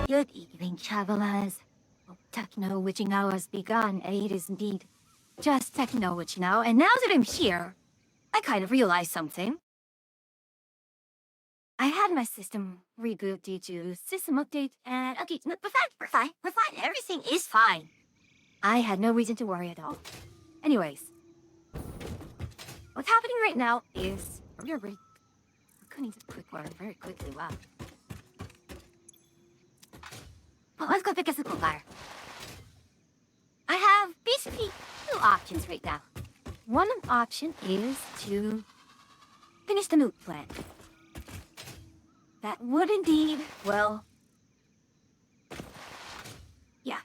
Good evening, travelers. Techno witching hour has begun, and it is indeed just techno witching hour. And now that I'm here, I kind of realized something. I had my system reboot due to system update, and okay, no, we're fine, everything is fine. I had no reason to worry at all. Anyways, what's happening right now is we're cutting some quick water very quickly. Wow. Well, let's go pick us a cool fire. I have basically two options right now. One option is to finish the nuke plant. That would indeed, well, yes,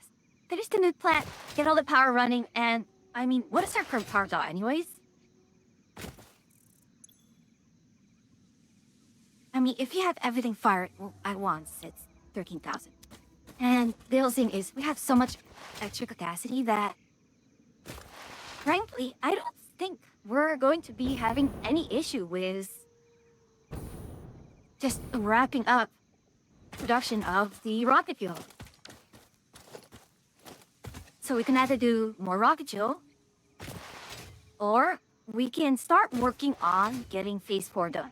finish the nuke plant, get all the power running, and I mean, what is our current power draw anyways? I mean, if you have everything fired at once, it's 13,000. And the other thing is, we have so much extra capacity that, frankly, I don't think we're going to be having any issue with just wrapping up production of the rocket fuel. So we can either do more rocket fuel, or we can start working on getting phase 4 done.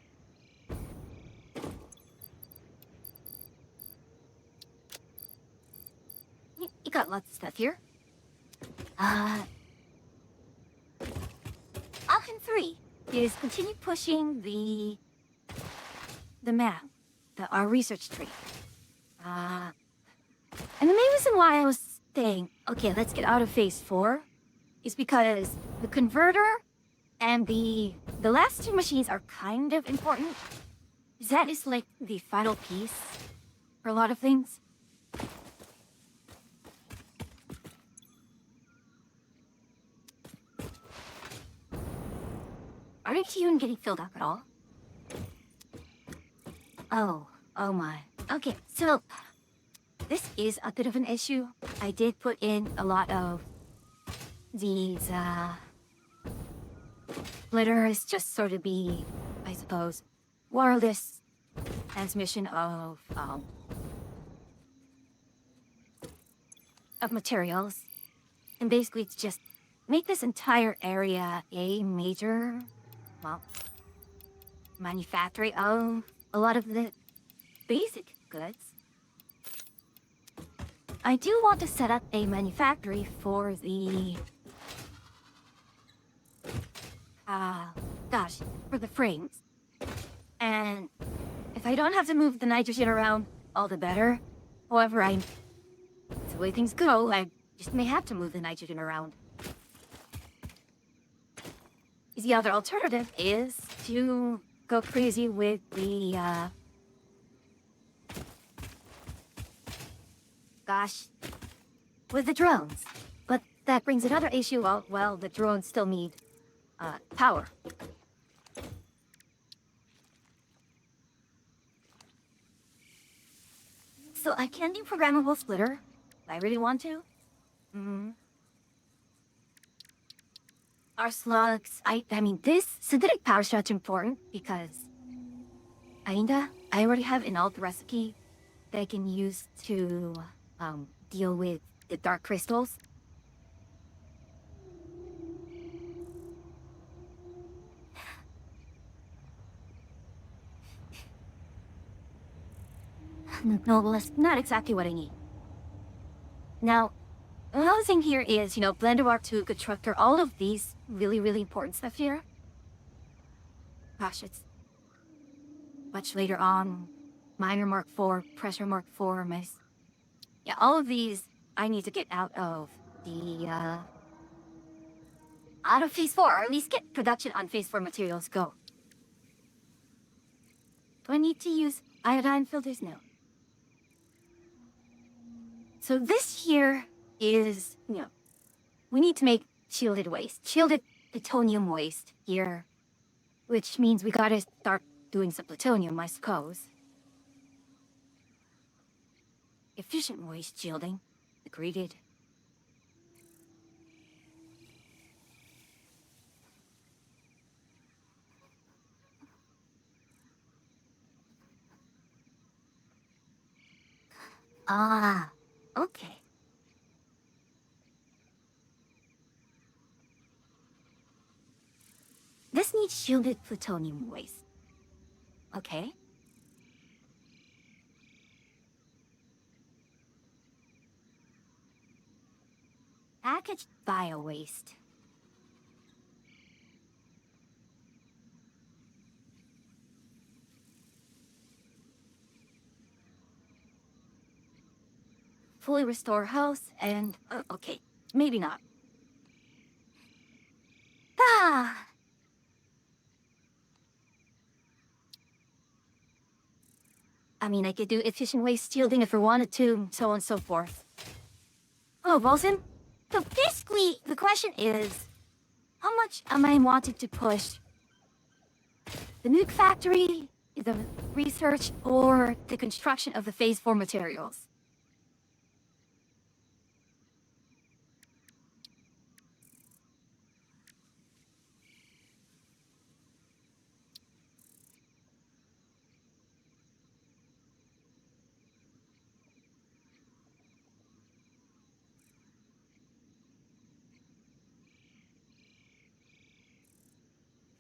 You got lots of stuff here. Option 3 is continue pushing the map, our research tree. And the main reason why I was saying, okay, let's get out of phase 4 is because the converter and the last two machines are kind of important. That is like the final piece for a lot of things. Aren't you even getting filled up at all? Oh my. Okay, so this is a bit of an issue. I did put in a lot of these splitters just sort of be, I suppose, wireless transmission of materials. And basically it's just make this entire area a major, well, manufacturing of a lot of the basic goods. I do want to set up a manufactory for the... for the frames. And if I don't have to move the nitrogen around, all the better. However, the way things go, I just may have to move the nitrogen around. The other alternative is to go crazy with the, with the drones. But that brings another issue of, well, the drones still need, power. So I can do programmable splitter, if I really want to. Our slugs, I mean, this synthetic power strat's important because I already have an alt recipe that I can use to, deal with the dark crystals. No, well, that's not exactly what I need. Now, another thing here is, Blender Mark 2, Constructor, all of these really important stuff here. Gosh, it's much later on. Miner Mark 4, Pressure Mark 4, yeah, all of these I need to get out of the, out of Phase 4, or at least get production on Phase 4 materials go. Do I need to use iodine filters? No. So this here is, we need to make shielded waste. Shielded plutonium waste here. Which means we gotta start doing some plutonium, I suppose. Efficient waste shielding. Agreed. Ah, okay. This needs shielded plutonium waste. Okay. Packaged bio-waste. Fully restore house and... okay, maybe not. Ah! I mean, I could do efficient waste shielding if I wanted to, so on and so forth. Oh, Wilson? So basically, the question is, how much am I wanting to push? The nuke factory, the research, or the construction of the Phase 4 materials?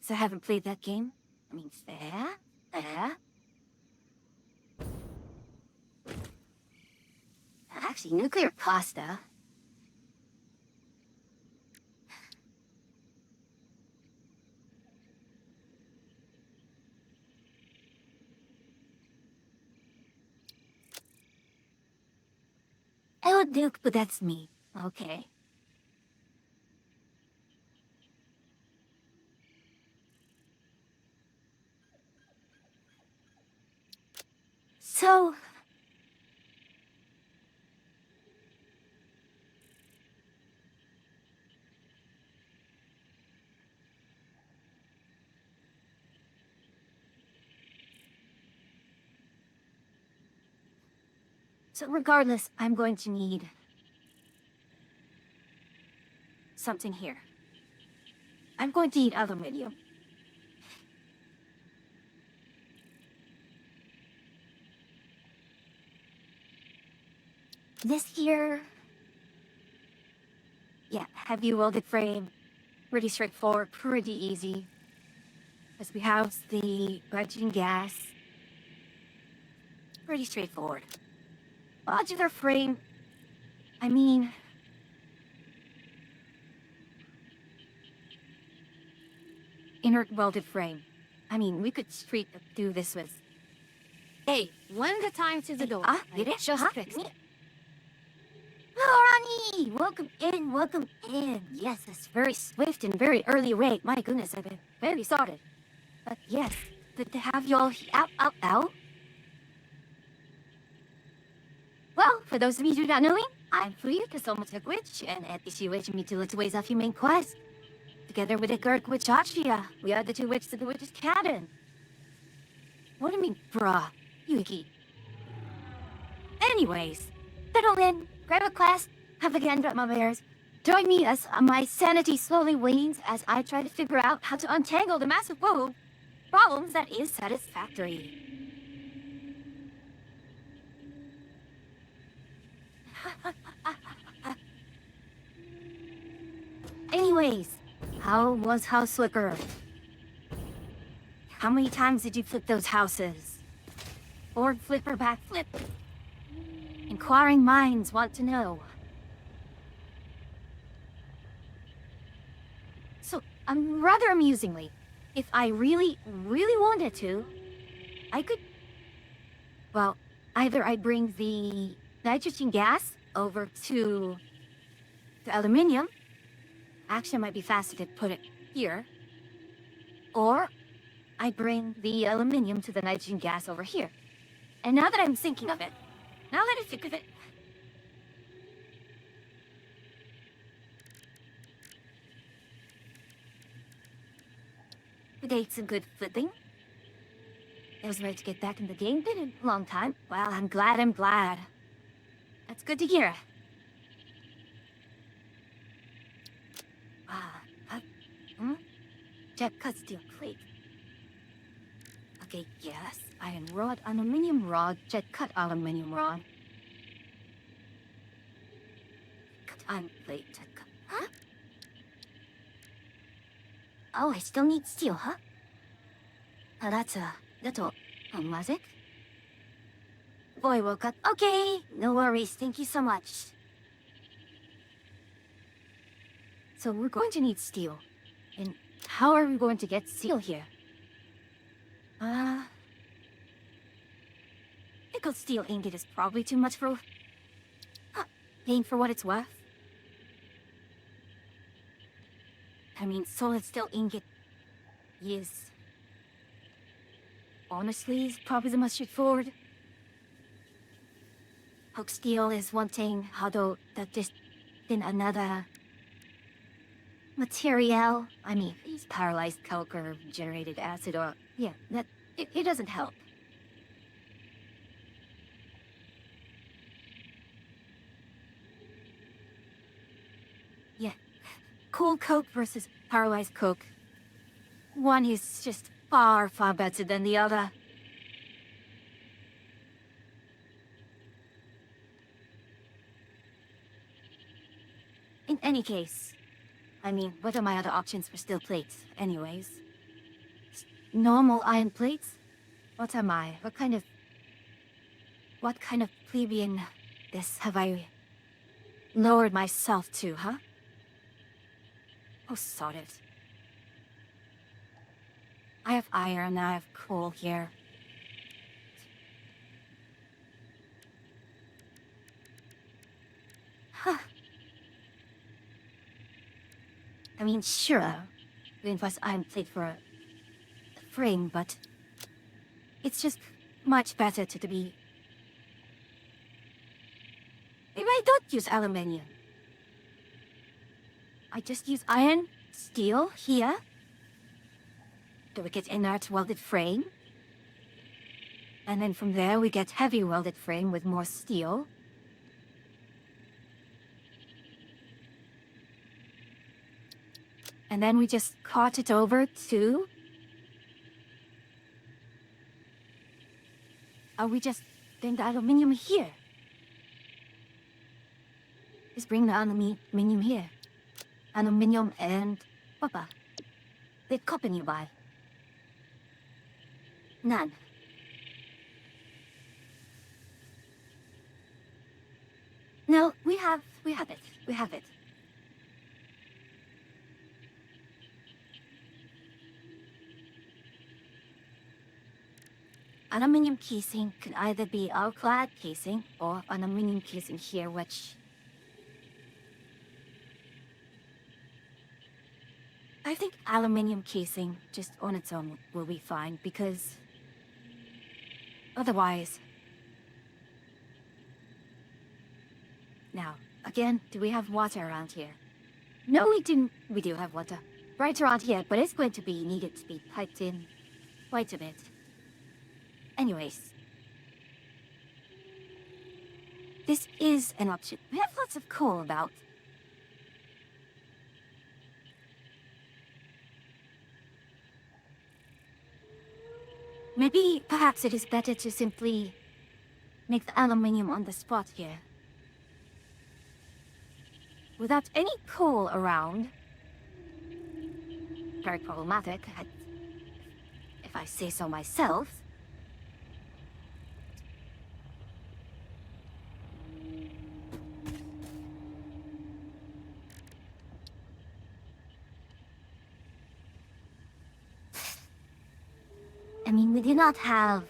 So I haven't played that game? I mean, fair? Actually, nuclear pasta. I would nuke, but that's me. Okay. So... So regardless, I'm going to need... something here. I'm going to need aluminium. This here... yeah, heavy welded frame. Pretty straightforward, pretty easy. As we house the hydrogen gas. Pretty straightforward. Modular frame. I mean... inert welded frame. I mean, we could straight up do this with... Hey, one at a time to the door. Did it? Just fixed it. Oh, Ronnie! Welcome in, welcome in. Yes, this very swift and very early raid. My goodness, I've been very sorted. But yes, good to have you all out. Well, for those of you who don't know me, I'm Free, the Somatic Witch, and at this witch me to little ways off your main quest. Together with the Girk Witch Achia, we are the two witches of the witch's cabin. What do you mean, bruh? Yuki. Anyways, settle in, grab a class, have a gander at my bears. Join me as my sanity slowly wanes as I try to figure out how to untangle the massive woe problems that is Satisfactory. Anyways, how was House Slicker? How many times did you flip those houses? Forward flip or back flip? Inquiring minds want to know. So, rather amusingly, if I really wanted to, I could... Well, either I'd bring the nitrogen gas over to the aluminium. Actually, it might be faster to put it here. Or I bring the aluminium to the nitrogen gas over here. And now that I'm thinking of it, now that I think of it, the date's a good flipping. I was ready to get back in the game. Been a long time. Well, I'm glad. That's good to hear. Jet cut steel plate. Okay, yes. Iron rod, aluminium rod, jet cut aluminium rod. Cut iron plate, jet cut. Huh? Oh, I still need steel, huh? That's all. Magic? Boy woke up. Okay, no worries. Thank you so much. So we're going to need steel. And how are we going to get steel here? Nickel steel ingot is probably too much for... paying for what it's worth. I mean, solid steel ingot is... honestly, is probably the most straightforward. Coke steel is one thing, although that just in another... material. I mean, it's paralyzed coke or generated acid or... yeah, that... it doesn't help. Yeah. Cool coke versus paralyzed coke. One is just far better than the other. In any case, I mean, what are my other options for steel plates, anyways? Normal iron plates? What am I? What kind of plebeian this have I lowered myself to, huh? Oh, sod it. I have iron, I have coal here. Huh. I mean, sure, we invest iron plate for a frame, but it's just much better to be... Maybe I don't use aluminium. I just use iron, steel here. Do we get inert welded frame? And then from there we get heavy welded frame with more steel. And then we just cart it over to... or we just bring the aluminium here. Just bring the aluminium here. Aluminium and... Papa. The copper you buy. None. No, we have it. We have it. Aluminium casing could either be our clad casing or an aluminium casing here, which I think aluminium casing just on its own will be fine because otherwise. Now, again, do we have water around here? No, we didn't. We do have water right around here, but it's going to be needed to be piped in quite a bit. Anyways, this is an option. We have lots of coal about. Maybe, perhaps it is better to simply make the aluminium on the spot here. Without any coal around. Very problematic, if I say so myself. I mean, we do not have...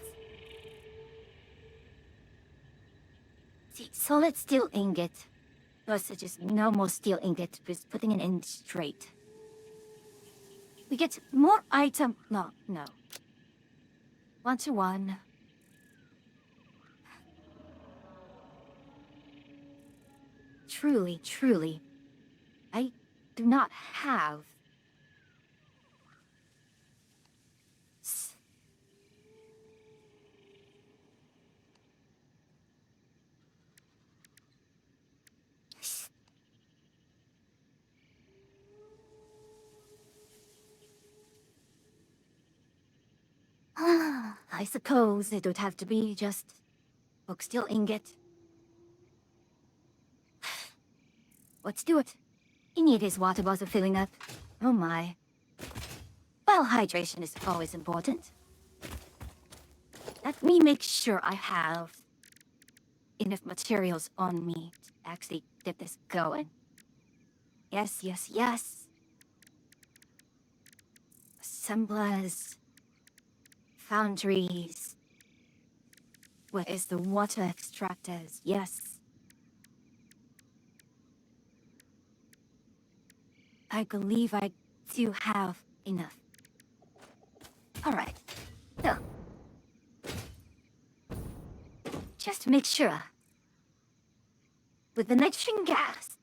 See, solid steel ingot versus no more steel ingot, just putting it in straight. We get more item... No. 1-to-1. Truly, I do not have... I suppose it would have to be just oak steel ingot. Let's do it. He need his water bottle filling up. Oh my. Well, hydration is always important. Let me make sure I have enough materials on me to actually get this going. Yes. Assemblers. Foundries. Where is the water extractors? Yes. I believe I do have enough. Alright. So. Just to make sure. With the nitrogen gas.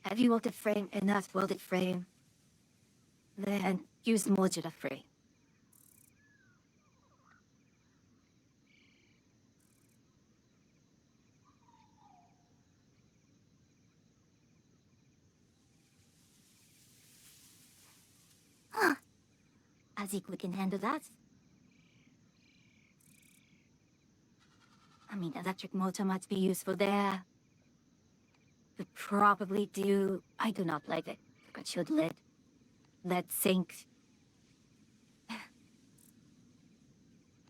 Heavy welded frame and not welded frame. Then use modular frame. I think we can handle that. I mean, electric motor might be useful there. Could probably do... I do not like it. Concealed lead. Lead sink.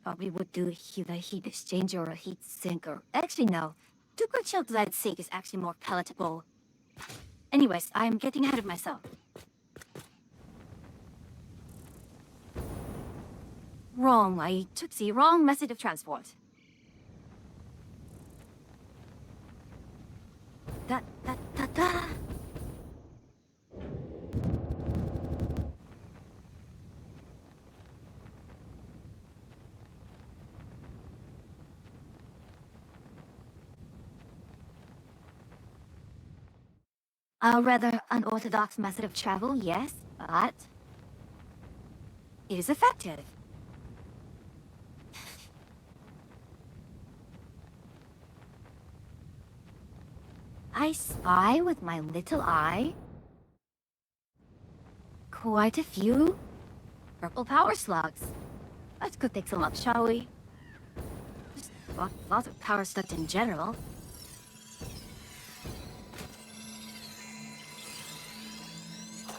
Probably would do either a heat exchanger or a heat sink or... Actually, no. Two concealed lead sink is actually more palatable. Anyways, I'm getting ahead of myself. Wrong. I took the wrong method of transport. Da. A rather unorthodox method of travel, yes, but it is effective. I spy with my little eye quite a few purple power slugs. Let's go take some up, shall we? Just lots of power slugs in general.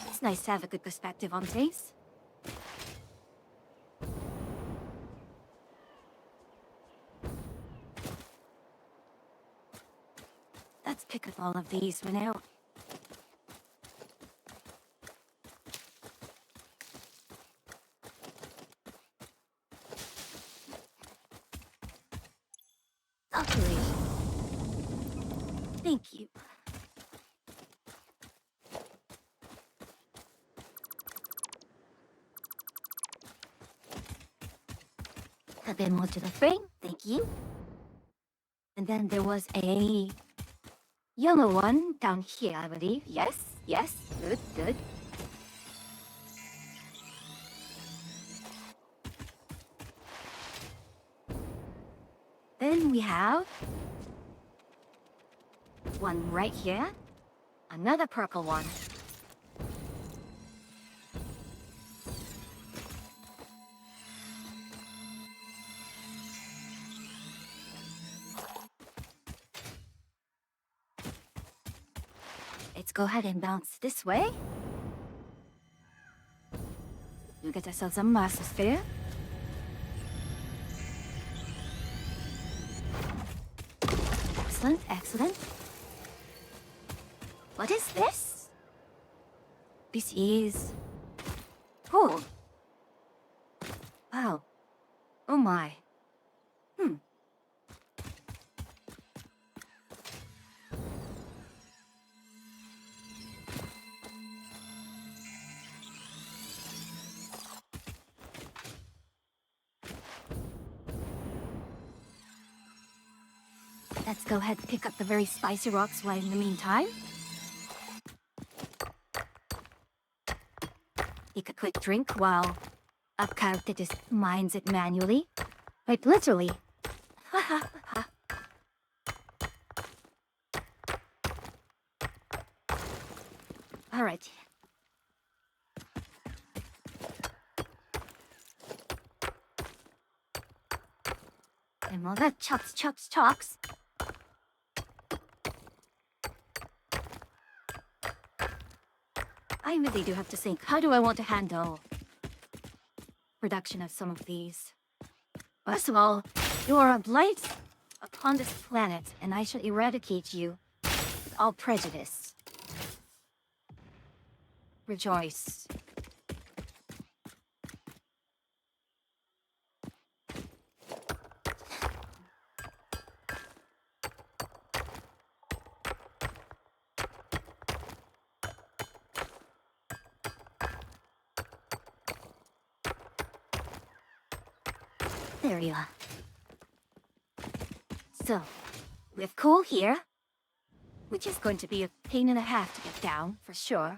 It's nice to have a good perspective on things. Let's pick up all of these for now. Lovely. Thank you. A bit more to the frame, thank you. And then there was a yellow one down here, I believe. Yes, yes, good, good. Then we have one right here, another purple one. Let's go ahead and bounce this way. We'll get ourselves a master sphere. Excellent, excellent. What is this? This is... Oh. Wow. Oh my. Let's go ahead and pick up the very spicy rocks while in the meantime. Take a quick drink while our character just mines it manually. Like, literally. Alright. And all that chucks. I really do have to think, how do I want to handle production of some of these? First of all, you are a blight upon this planet, and I shall eradicate you with all prejudice. Rejoice. There you are. So, we have coal here, which is going to be a pain and a half to get down, for sure.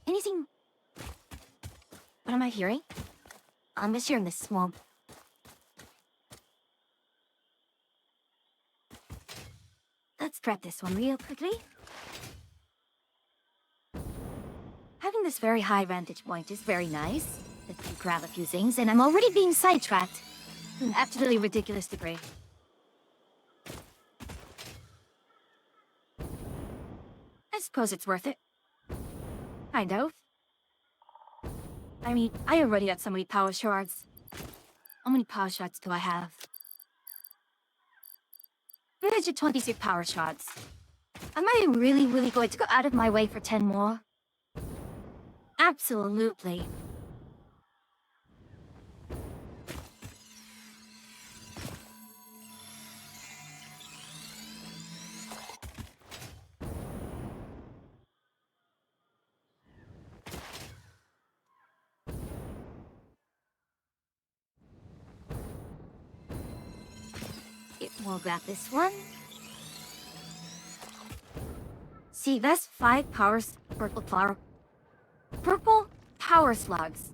Anything... What am I hearing? I'm just hearing this swamp. Let's prep this one real quickly. Having this very high vantage point is very nice. Let me grab a few things, and I'm already being sidetracked to an absolutely ridiculous degree. I suppose it's worth it. Kind of. I mean, I already got so many power shards. How many power shards do I have? 326 power shards. Am I really going to go out of my way for 10 more? Absolutely. We'll grab this one. See, that's 5 purple power slugs.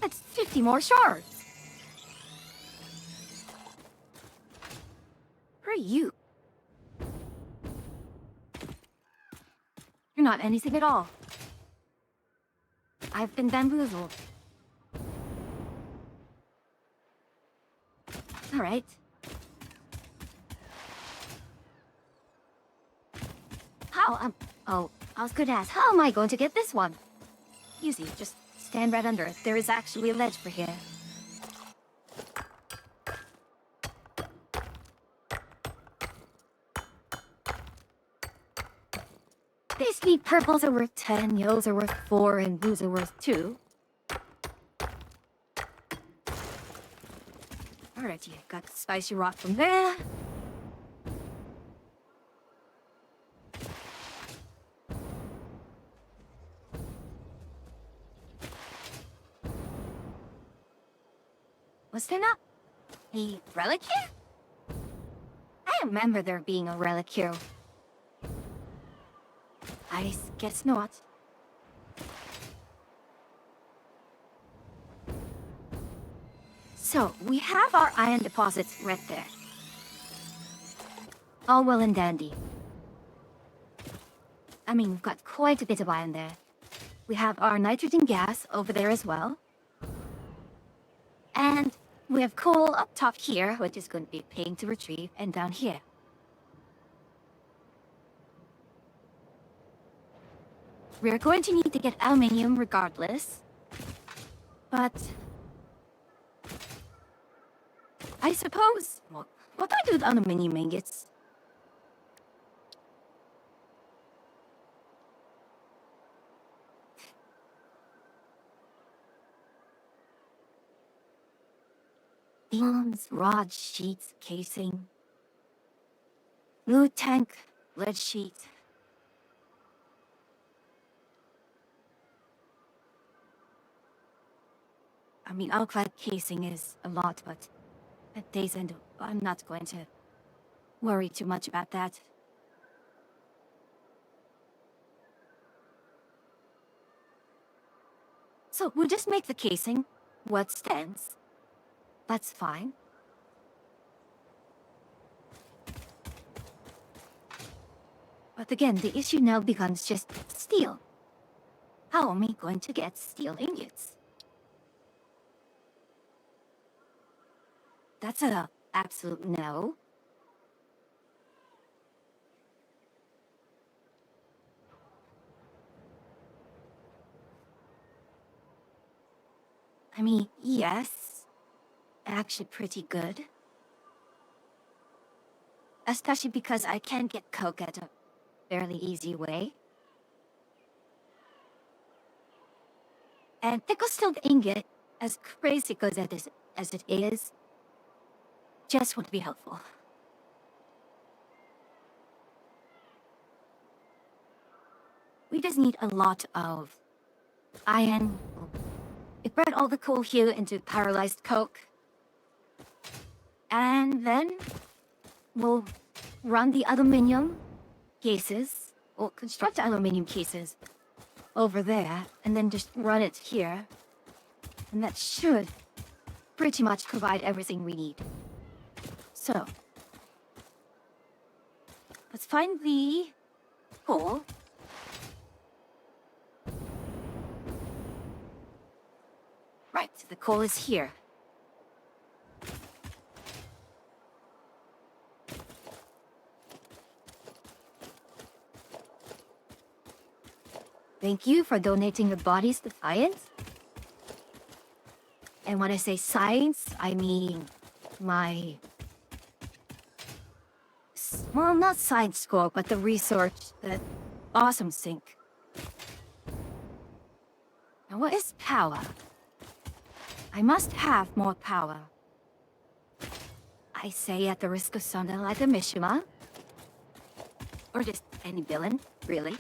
That's 50 more shards. Who are you? You're not anything at all. I've been bamboozled. All right. How, oh, I was gonna ask, how am I going to get this one? Easy, just stand right under it. There is actually a ledge for here. Basically, purples are worth 10, yellows are worth 4, and blues are worth 2. Alright, you got the spicy rock from there. Was there not a relic here? I remember there being a relic here. I guess not. So, we have our iron deposits right there. All well and dandy. I mean, we've got quite a bit of iron there. We have our nitrogen gas over there as well. And we have coal up top here, which is going to be paying to retrieve, and down here. We're going to need to get aluminium regardless. But I suppose, well, what do I do with aluminium ingots? Beams, rods, sheets, casing. Blue tank, lead sheet. I mean, alclad casing is a lot, but at day's end, I'm not going to worry too much about that. So we'll just make the casing what stands. That's fine. But again, the issue now becomes just steel. How am I going to get steel ingots? That's an absolute no. I mean, yes, actually pretty good. Especially because I can get coke at a fairly easy way. And pickle steel ingot, as crazy as it is, just would be helpful. We just need a lot of iron. We brought all the coal here into paralyzed coke. And then we'll run the aluminium cases, or construct aluminium cases over there, and then just run it here. And that should pretty much provide everything we need. So, let's find the coal. Right, the coal is here. Thank you for donating your bodies to science. And when I say science, I mean my... well, not science score, but the research, that awesome sink. Now what is power? I must have more power. I say at the risk of sounding like a Mishima. Or just any villain, really.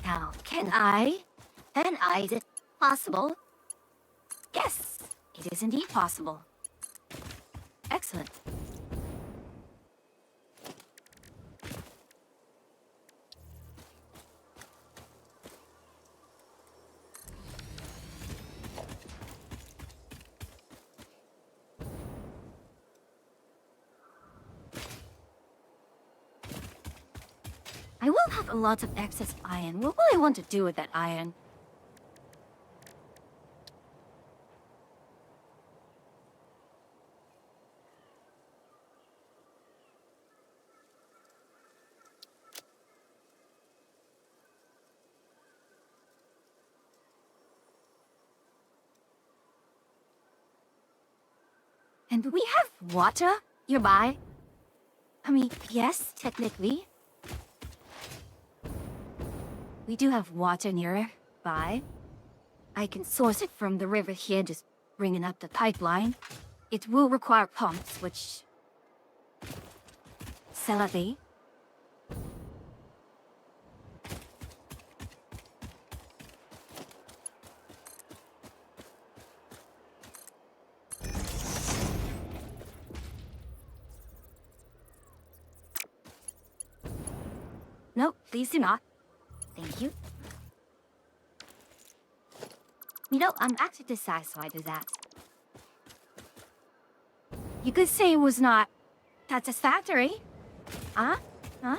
Now, can I, is it possible? Yes, it is indeed possible. Excellent. I will have a lot of excess iron. What will I want to do with that iron? And we have water nearby. I mean, yes, technically. We do have water nearby. I can source it from the river here, just bringing up the pipeline. It will require pumps, which... Salary. No, please do not. Thank you. You know, I'm actually dissatisfied with that. You could say it was not satisfactory. Huh? Huh?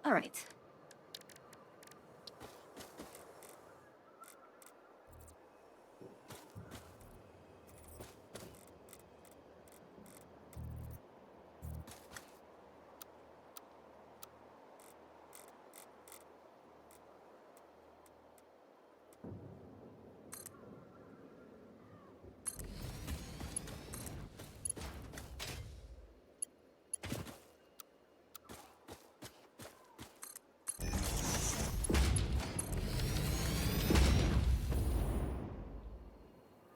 All right.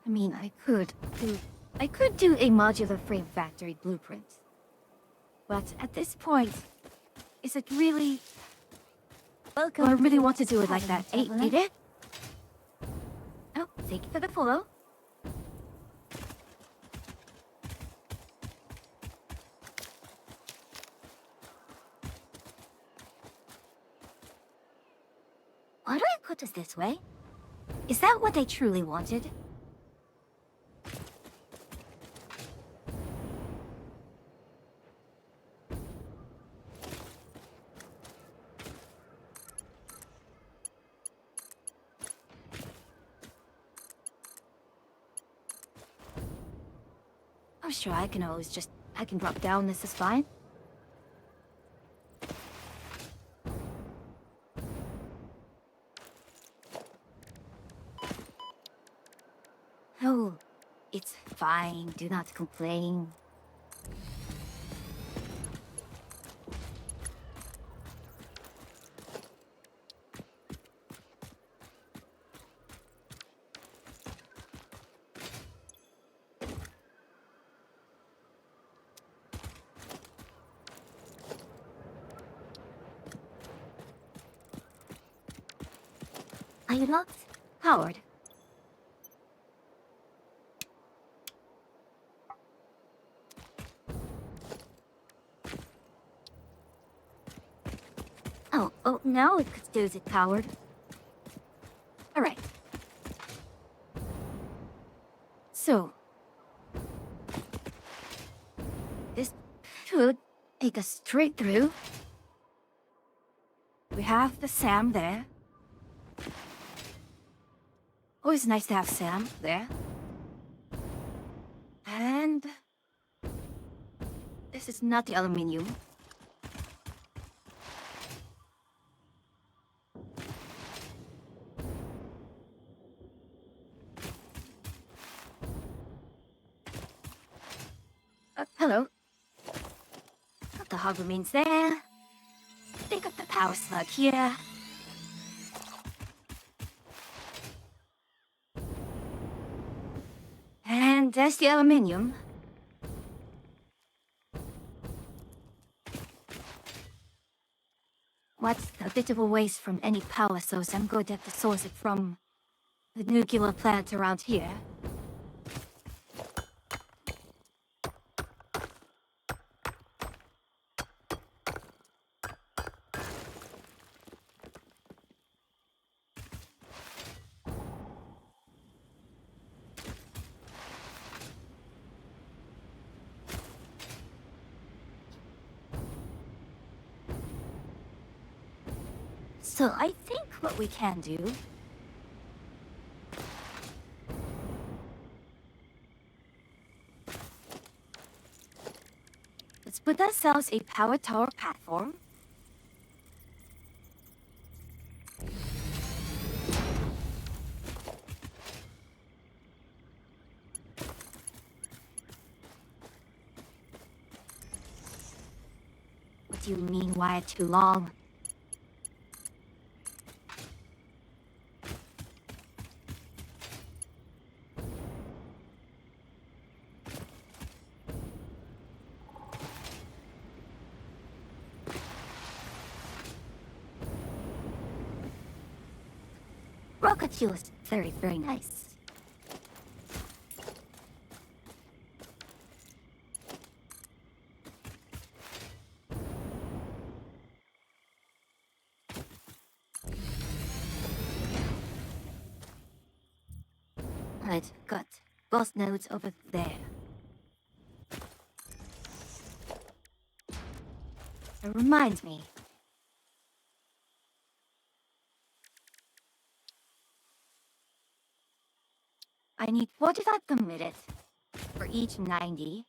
I mean, I could do a modular frame factory blueprint. But at this point, is it really... Welcome. Do I really want to do it like that, ain't it? Oh, thank you for the follow. Why do I put this this way? Is that what they truly wanted? I'm sure I can always just... I can drop down, this is fine. Oh, it's fine, do not complain. Are you locked? Howard? Oh, now it could do it, Howard. Alright. So... this should take us straight through. We have the Sam there. Always nice to have Sam there. And... this is not the aluminium. Hello. Got the harbor means there. They got the power slug here. And there's the aluminium. What's a bit of a waste from any power source? I'm going to have to source it from the nuclear plant around here. So I think what we can do... let's put ourselves a power tower platform. do you mean, why too long? Rocket fuel is very, very nice. I've got both nodes over there. It reminds me. I need 45 per minute for each 90.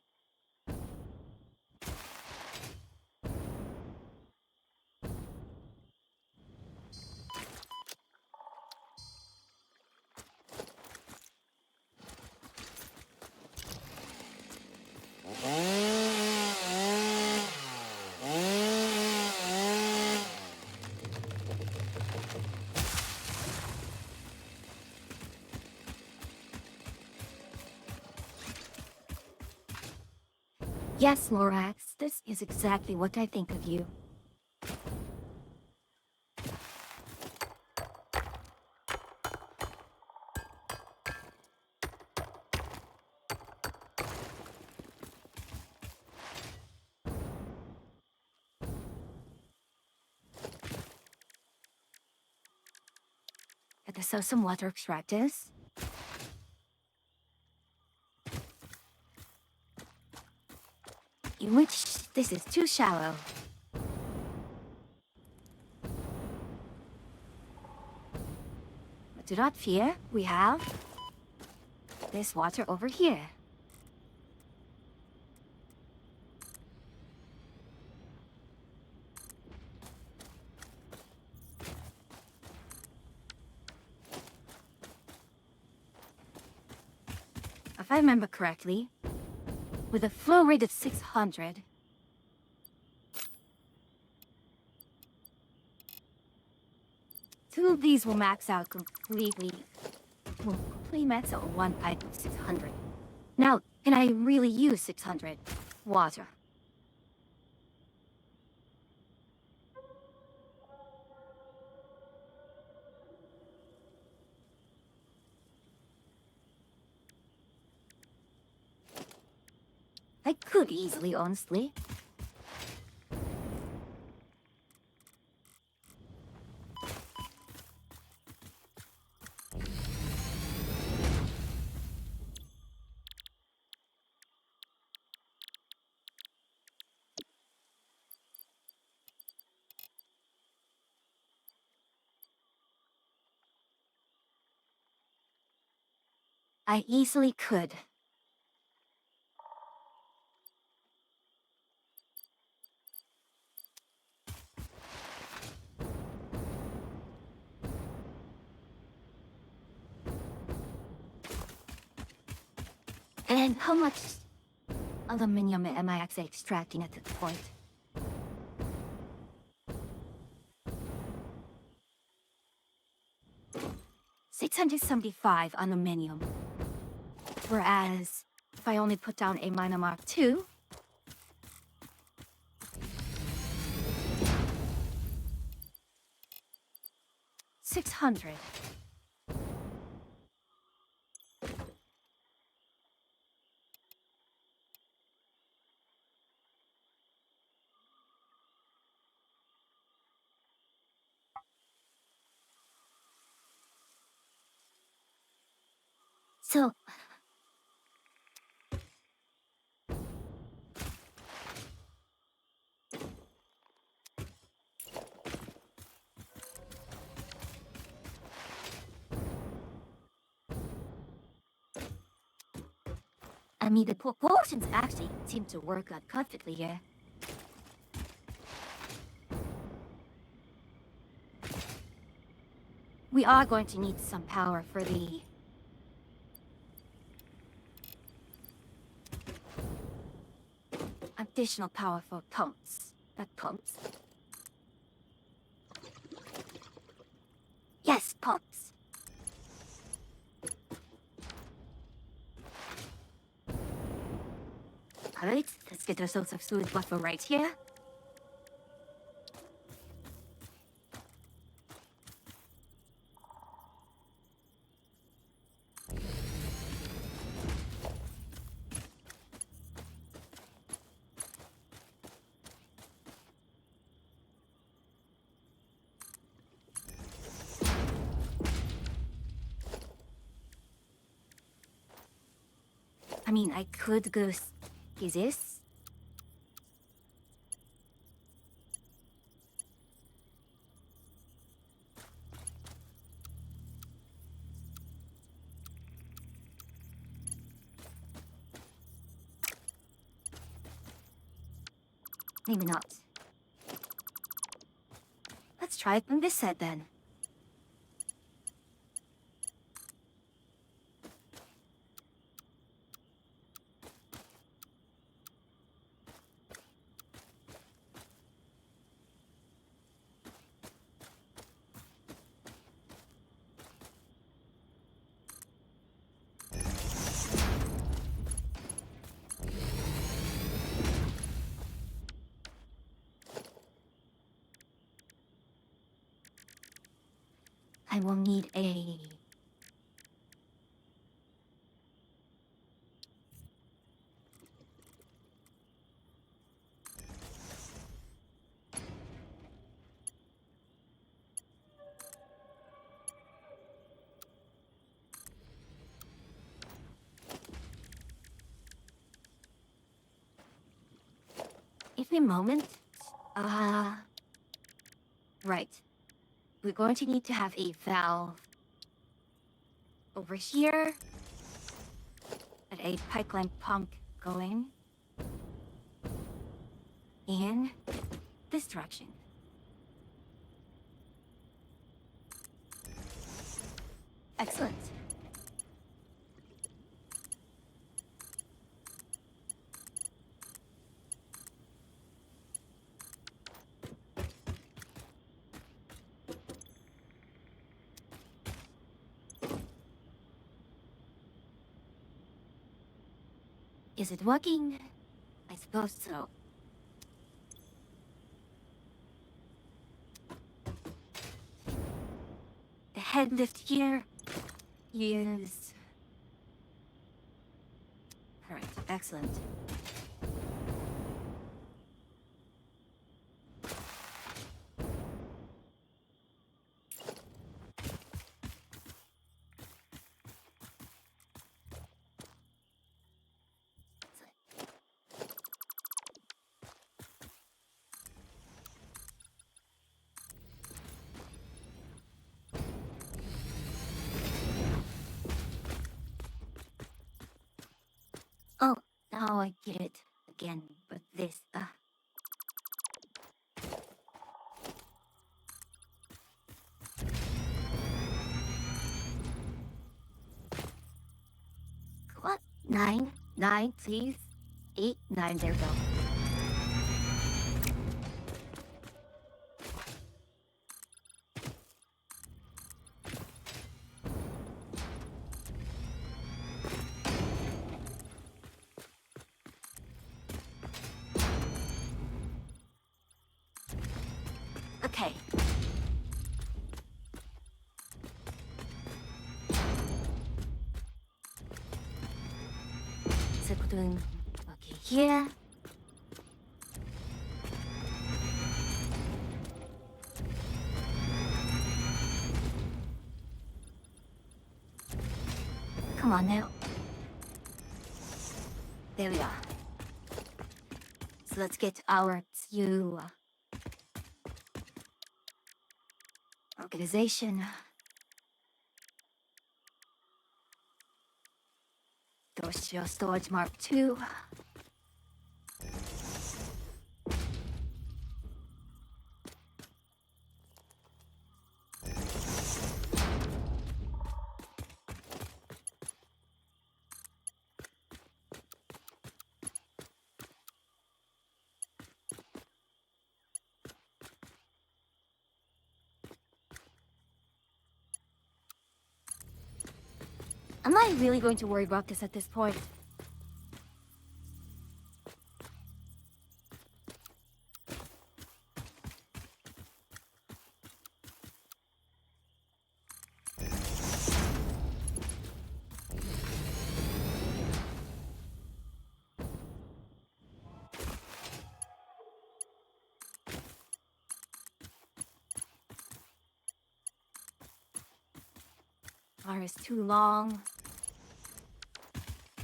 Yes, Lorax, this is exactly what I think of you. Got to sow some water extractors. In which this is too shallow. But do not fear, we have this water over here. If I remember correctly, with a flow rate of 600, two of these will max out completely. Will completely max out one pipe of 600. Now, can I really use 600 water? I could easily, honestly. I easily could. And how much aluminum am I actually extracting at this point? $675 aluminum. Whereas, if I only put down a minor Mark II, $600. So, I mean, the proportions actually seem to work out perfectly here. We are going to need some power for the additional power for pumps. That pumps. Yes, pumps. Alright, let's get ourselves a fluid buffer right here. I mean, I could go use this. Maybe not. Let's try it on this side then. I will need a... Give me a moment. Right. We're going to need to have a valve over here and a pipeline pump going in this direction. Excellent. Is it working? I suppose so. The head lift here is... Alright, excellent. Oh, now I get it again, but this, Come on. 9, please. 8, 9, there we go. Okay. So we're doing okay here. Come on now. There we are. So let's get our new organization. Dorsal storage mark 2. Am I really going to worry about this at this point? Bar is too long.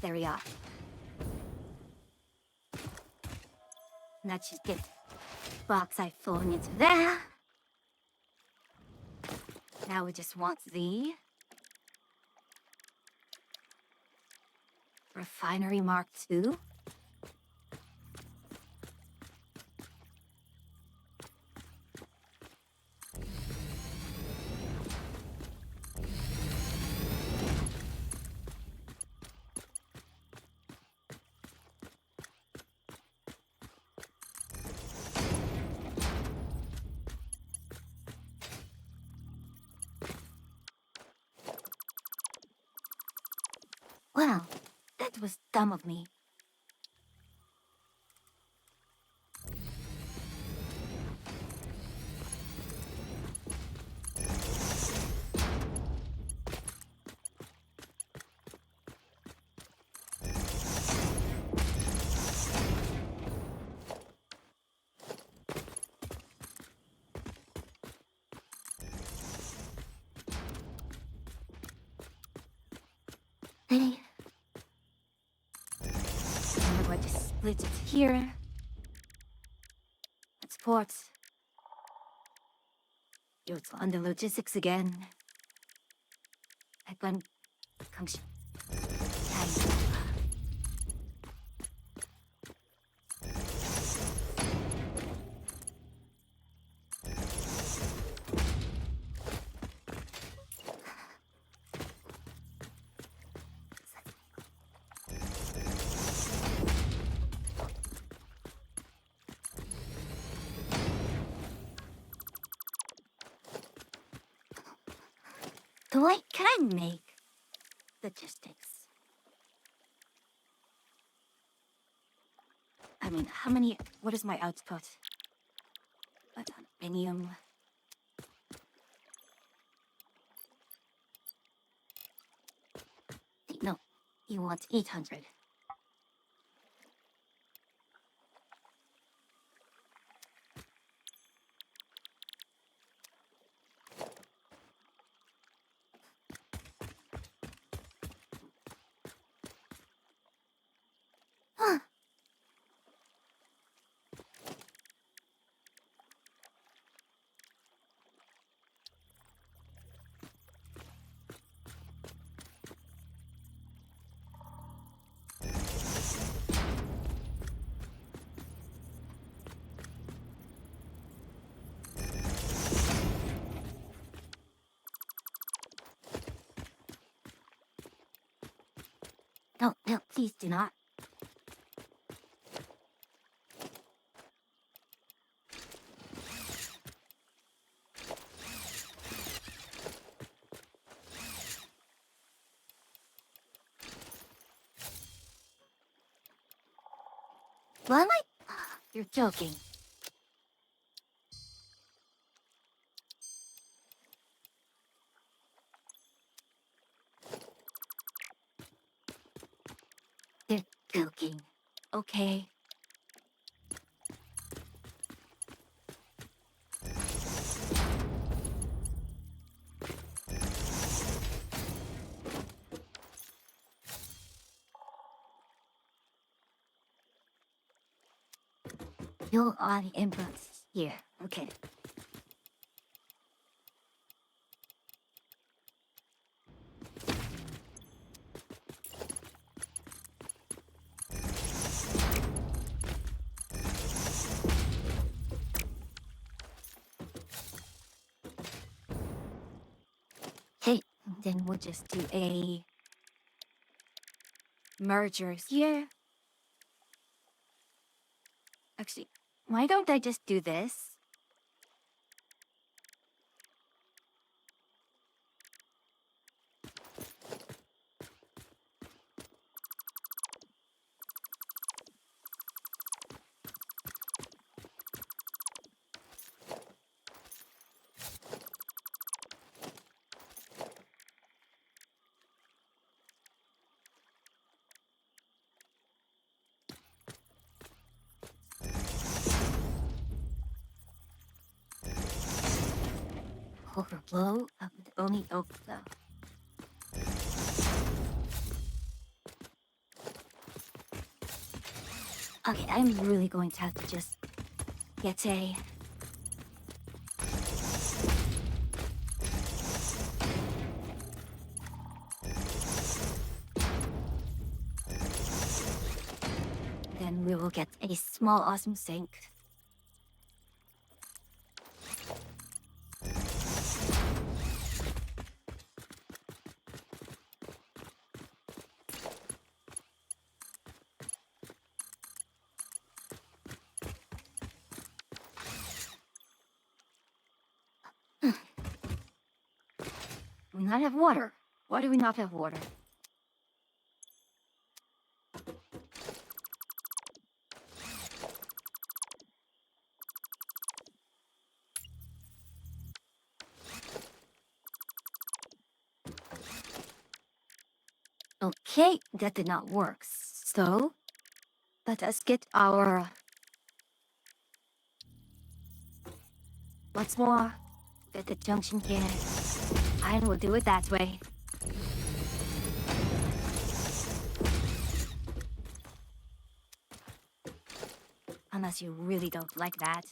There we are. Let's just get bauxite flowing into there. Now we just want the refinery Mark II. Well, that was dumb of me. Hey. And we're going to split it here. Export. It's on the logistics again. At one function. What can I make? Logistics. I mean, how many... What is my output? Aluminium. No, you want 800. Huh. No, no, please do not. What am I? You're joking. They're joking. Okay. You're on the inputs here. Okay. Okay, then we'll just do a mergers here. Actually, why don't I just do this? low of the only oak though. Okay, I'm really going to have to just get a... Then we will get a small awesome sink. We not have water. Why do we not have water? Okay, that did not work. So, let us get our... What's more, get the junction here. I will do it that way. Unless you really don't like that.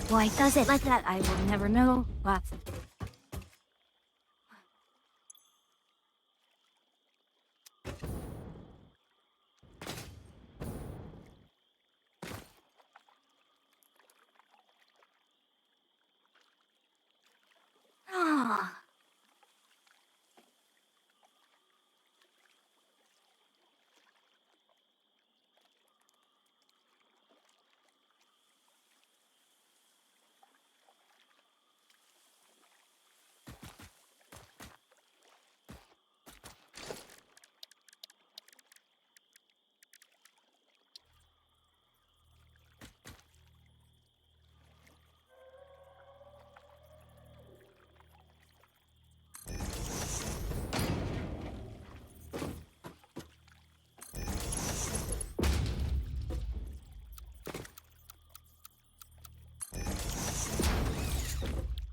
Why does it like that? I will never know, but... Ah.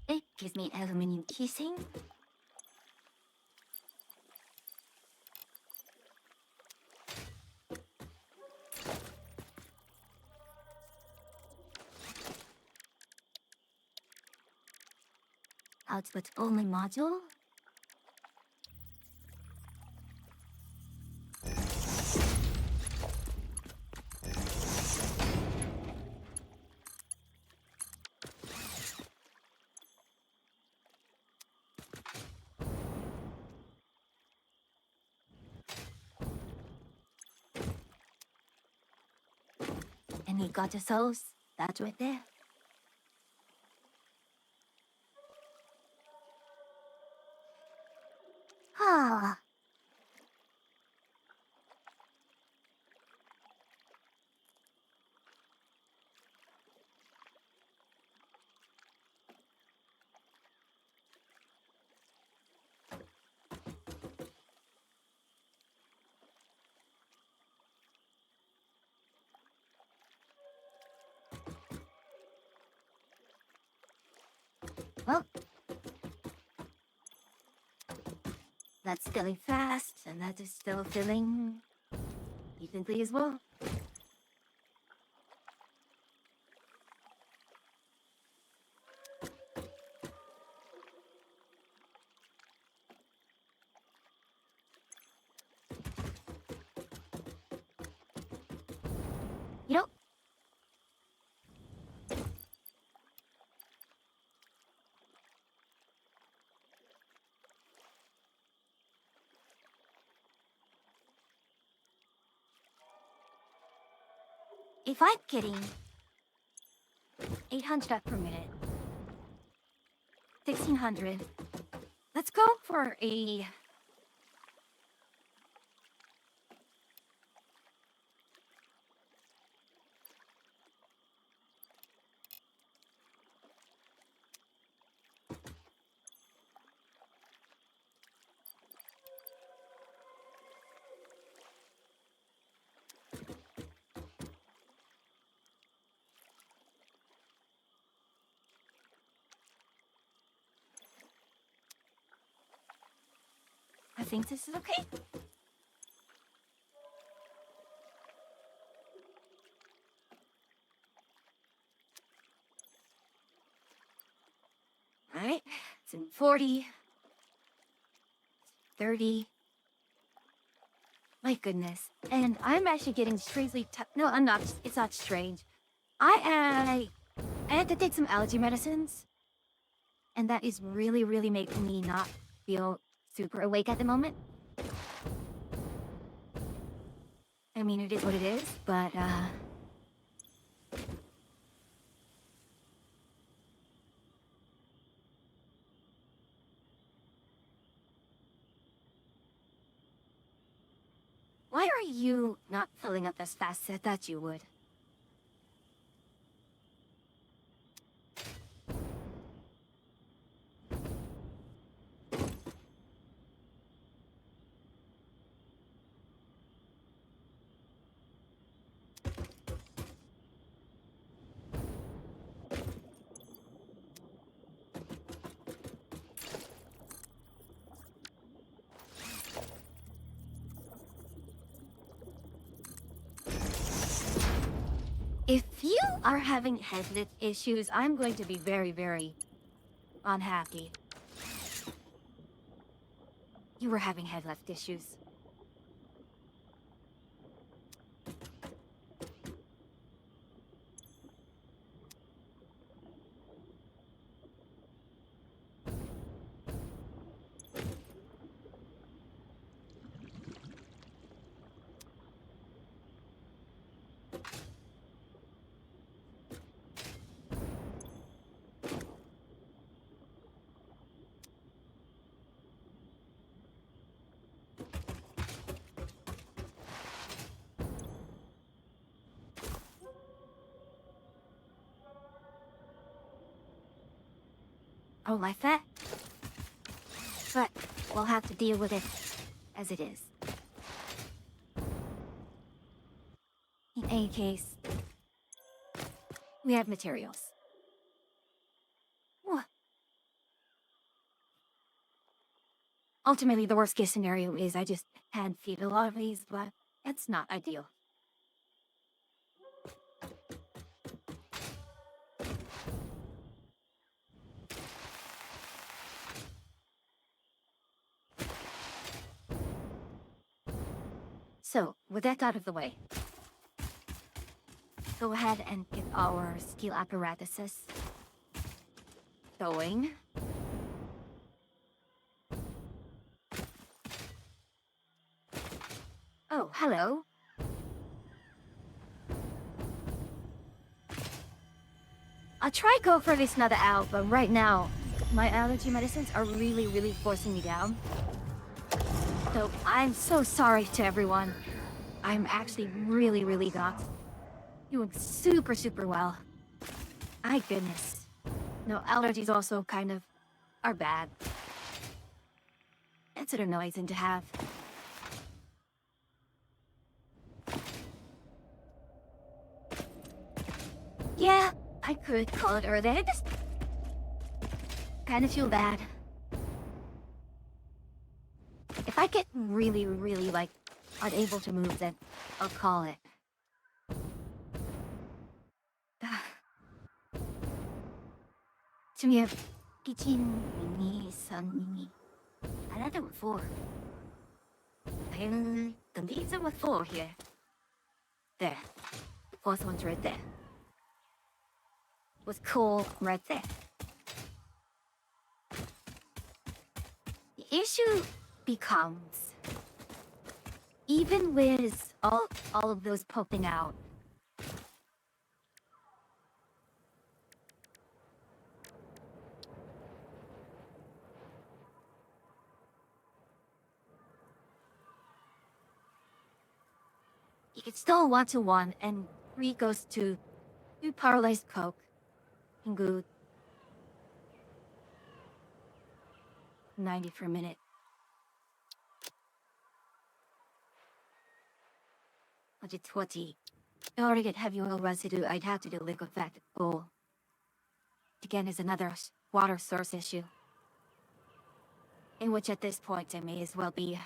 It gives me aluminum casing. Output only module. And we got ourselves that right there. Ah. Well, that's filling fast, and that is still filling evenly as well. You know, if I'm getting 800 per minute, 1600, let's go for a... I think this is okay. Alright, it's in 40, 30. My goodness. And I'm actually getting strangely no, I'm not. It's not strange. I had to take some allergy medicines. And that is really, really making me not feel super awake at the moment. I mean, it is what it is, but, why are you not filling up as fast as I thought you would? If you are having headlit issues, I'm going to be very, very unhappy. You were having headlit issues. I don't like that. But we'll have to deal with it as it is. In any case, we have materials. What? Ultimately, the worst case scenario is I just hand feed a lot of these, but that's not ideal. So, with that out of the way, go ahead and get our skill apparatuses going. Oh, hello. I'll try go for this another out, but right now, my allergy medicines are really, really forcing me down. So I'm so sorry to everyone. I'm actually really, really not doing super, super well. My goodness. No, allergies also kind of are bad. It's an annoying thing to have. Yeah, I could call it early. I just kind of feel bad. If I get really, really, like, unable to move, then I'll call it. 지금 1, 2, 3, I did with 4. And these are with 4 here. There. Fourth one's right there. With coal right there. The issue becomes, even with all of those popping out, you can still 1-to-1, and 3 goes to 2 paralyzed coke and good 90 for a minute. But it's 20. In order to get heavy oil residue, I'd have to do liquefied coal. Again, is another water source issue. In which at this point I may as well be...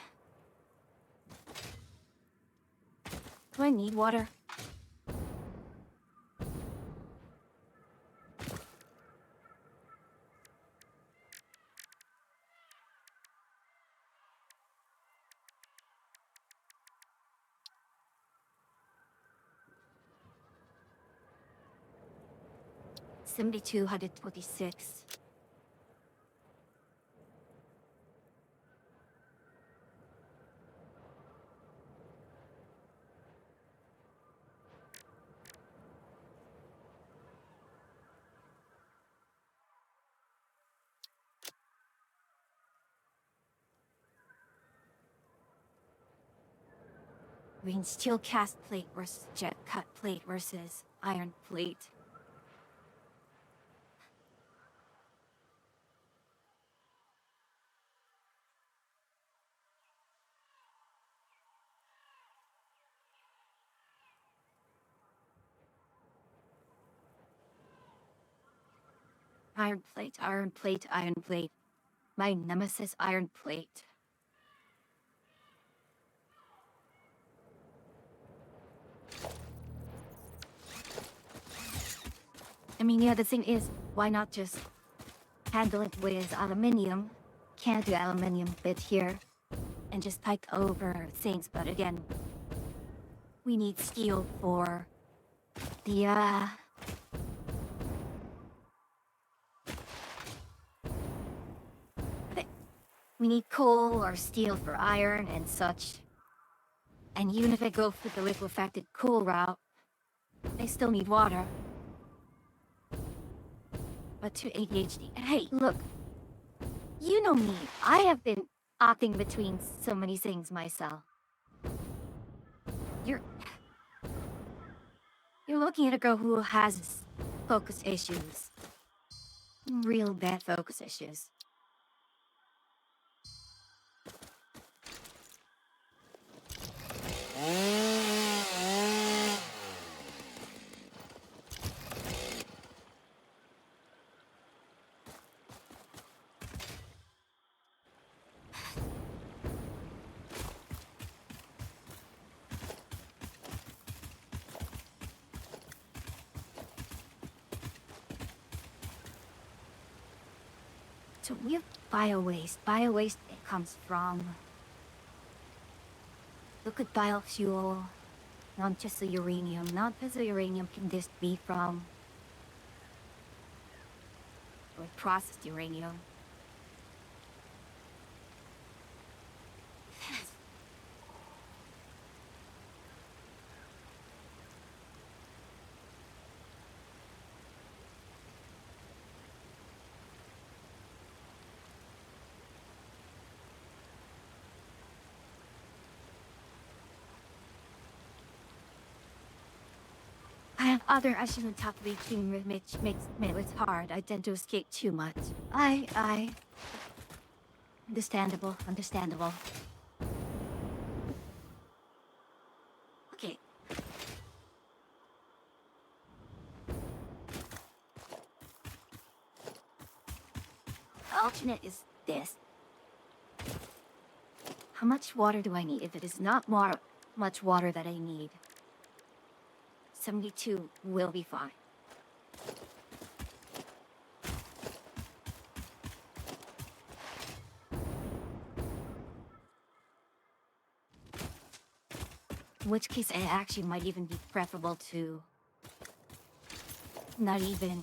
Do I need water? $7,226. I mean, steel cast plate versus jet cut plate versus iron plate. Iron plate, iron plate, iron plate. My nemesis, iron plate. I mean, yeah, the thing is, why not just handle it with aluminium? Can't do aluminium bit here. And just pipe over things, but again, we need steel for the, we need coal or steel for iron and such. And even if I go for the liquefied coal route, I still need water. But to ADHD. And hey, look, you know me. I have been opting between so many things myself. You're looking at a girl who has focus issues. Real bad focus issues. So we have bio-waste. Bio-waste, it comes from liquid biofuel, not just the uranium. Not just the uranium can this be from or processed uranium. I have other issues on top of eating, which makes it hard. I tend to escape too much. I... Understandable, understandable. Okay. Alternate is this. How much water do I need? If it is not much water that I need, 72 will be fine. In which case, it actually might even be preferable to not even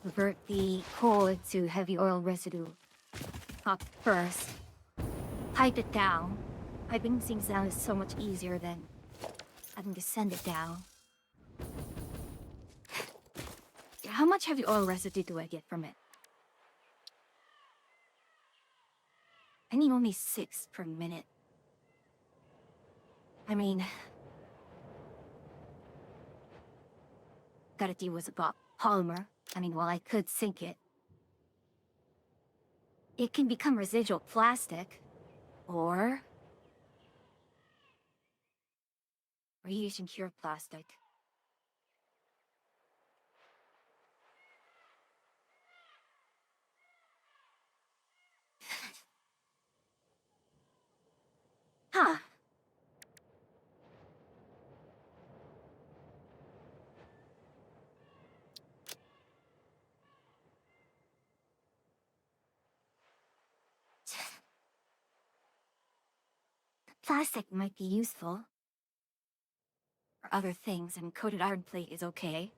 convert the coal into heavy oil residue up first. Pipe it down. Piping things down is so much easier than having to send it down. How much heavy oil residue do I get from it? I need only 6 per minute. I mean... Gotta deal with a polymer. I mean, while I could sink it, it can become residual plastic, or using pure plastic. Plastic might be useful. For other things, and coated iron plate is okay.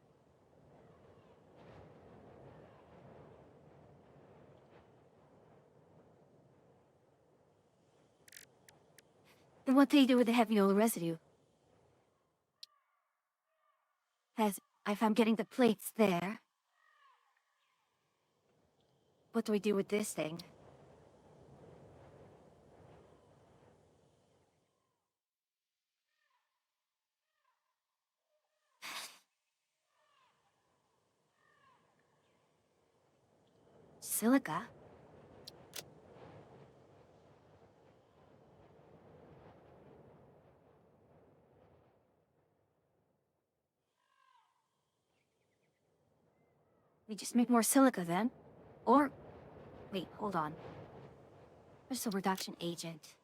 Then what do you do with the heavy oil residue? As if I'm getting the plates there, what do we do with this thing? Silica? We just make more silica then? Or... wait, hold on. There's a reduction agent.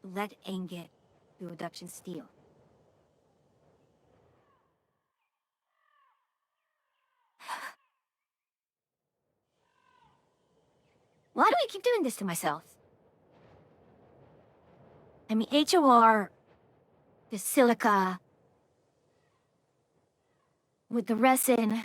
Lead ingot to reduction steel. Why do I keep doing this to myself? I mean, HOR, the silica, with the resin.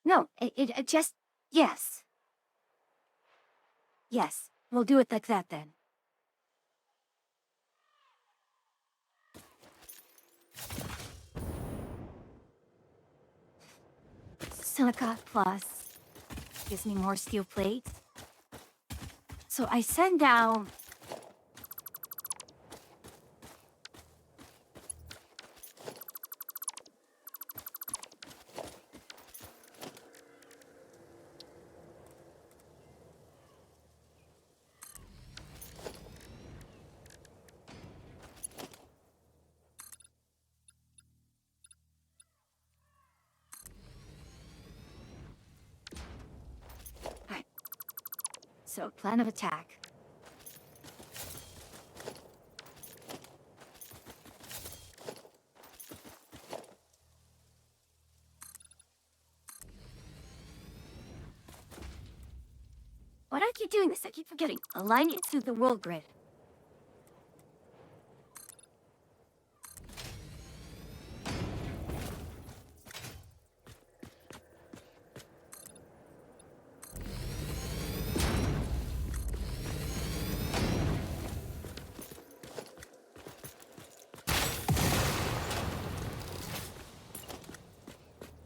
No, it just, yes. Yes, we'll do it like that then. Silica plus gives me more steel plates. So I send down... Right. So, plan of attack. Why do I keep doing this? I keep forgetting. Align it to the world grid.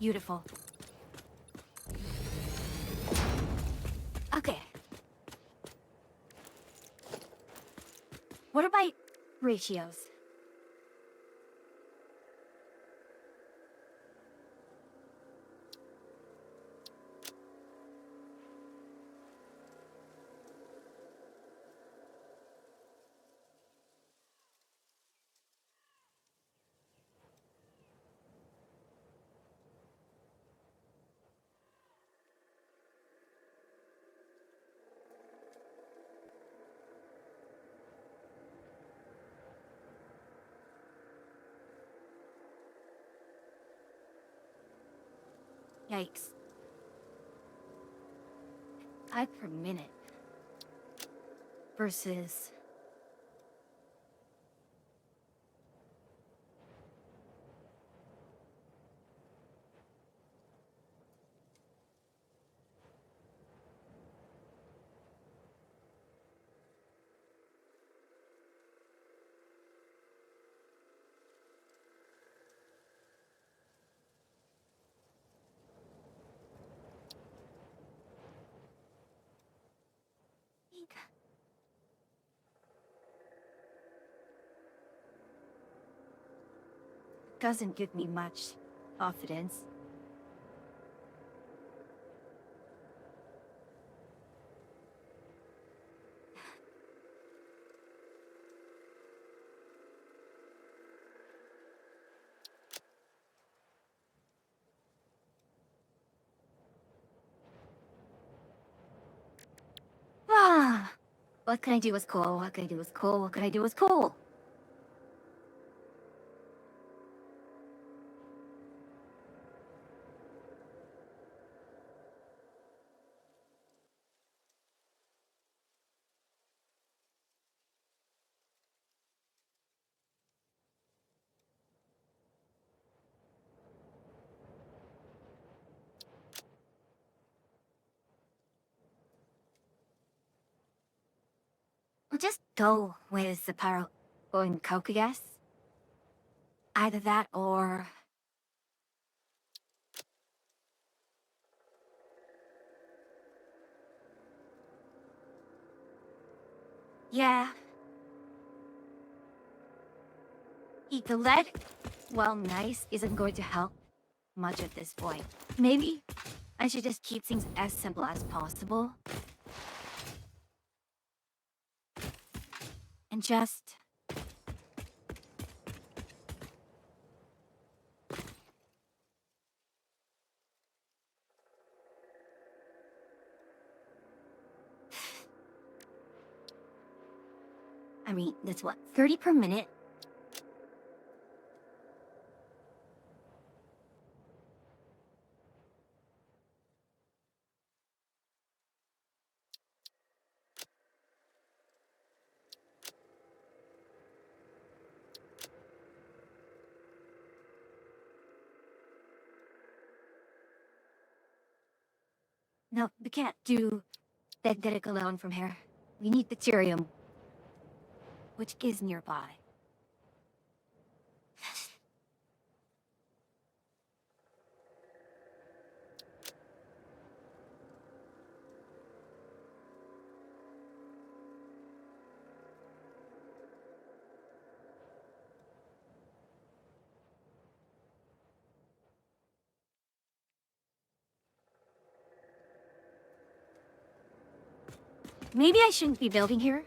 Beautiful. Okay. What are my ratios? Yikes. 5 per minute. Versus... doesn't give me much confidence. Ah! What can I do with coal? What can I do with coal? What can I do with coal? just go with the pyro and coke, I guess. Either that or... Yeah. Eat the lead? Well, nice isn't going to help much at this point. Maybe I should just keep things as simple as possible. And just... I mean, that's what, 30 per minute? No, we can't do that Derek alone from here. We need deuterium, which is nearby. Maybe I shouldn't be building here.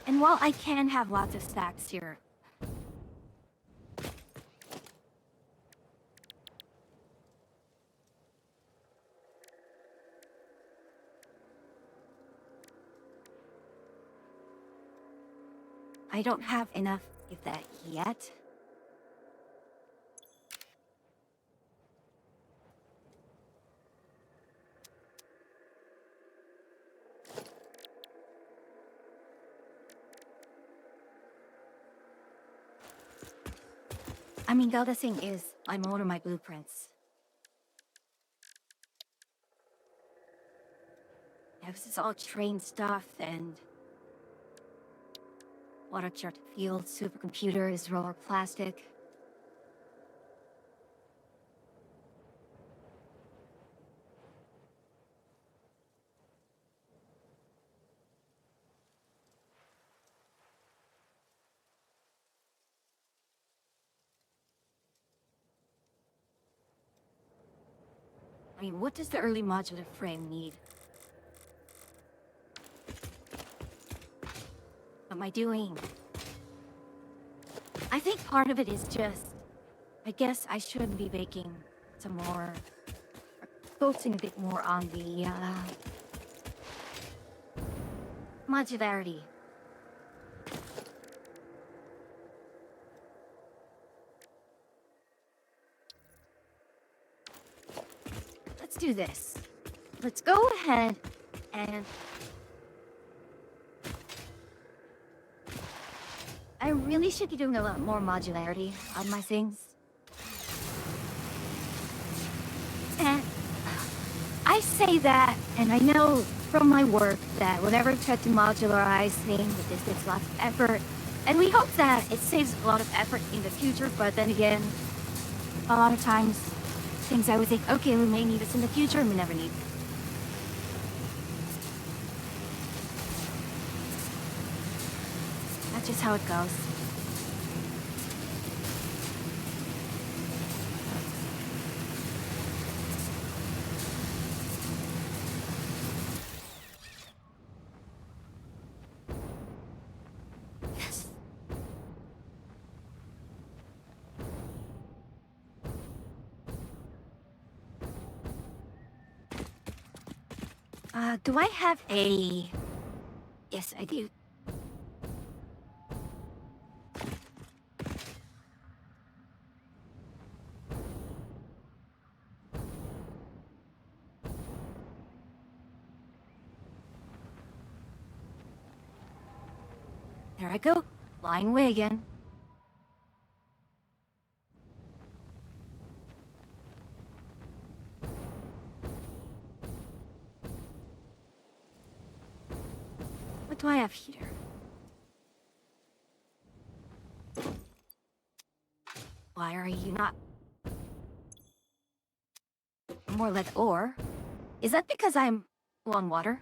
And while I can have lots of stacks here, I don't have enough of that yet. I mean, the other thing is, I'm out of my blueprints. Yeah, this is all train stuff and... water chart field, supercomputers, roller plastic. I mean, what does the early modular frame need? What am I doing? I think part of it is just... I guess I should be baking some more... focusing a bit more on the, modularity. Let's do this. Let's go ahead and... I really should be doing a lot more modularity on my things. And I say that, and I know from my work that whenever I try to modularize things, it takes lots of effort. And we hope that it saves a lot of effort in the future, but then again, a lot of times, things I would think, okay, we may need this in the future, and we never need. That's just how it goes. Yes. Do I have a... Yes, I do. There I go, flying away again. What do I have here? Why are you not more lead ore? Is that because I'm low on water?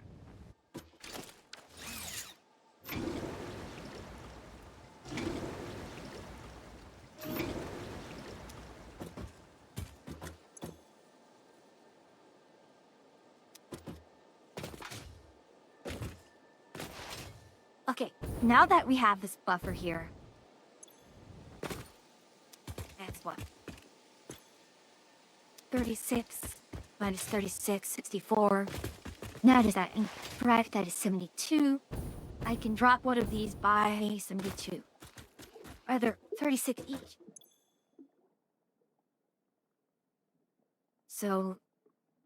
Okay, now that we have this buffer here, that's what? 36 minus 36, 64. Now is that incorrect? That is 72. I can drop one of these by 72. Rather, 36 each. So,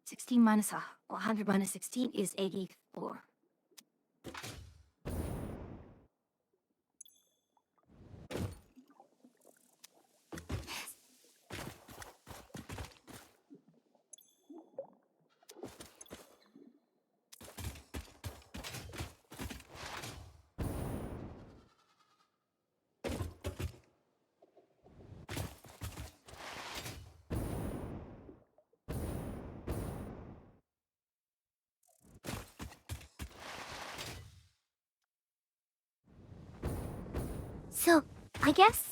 16 minus 100 minus 16 is 84. So, I guess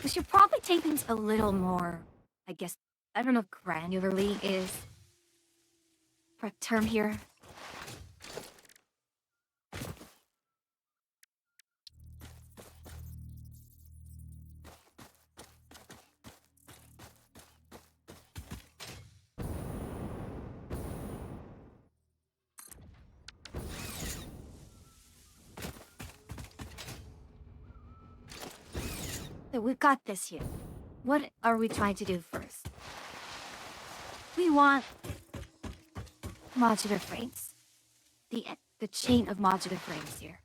we should probably take things a little more, I guess, I don't know if granularly is the term here. So we've got this here. What are we trying to do first? We want modular frames. The chain of modular frames here.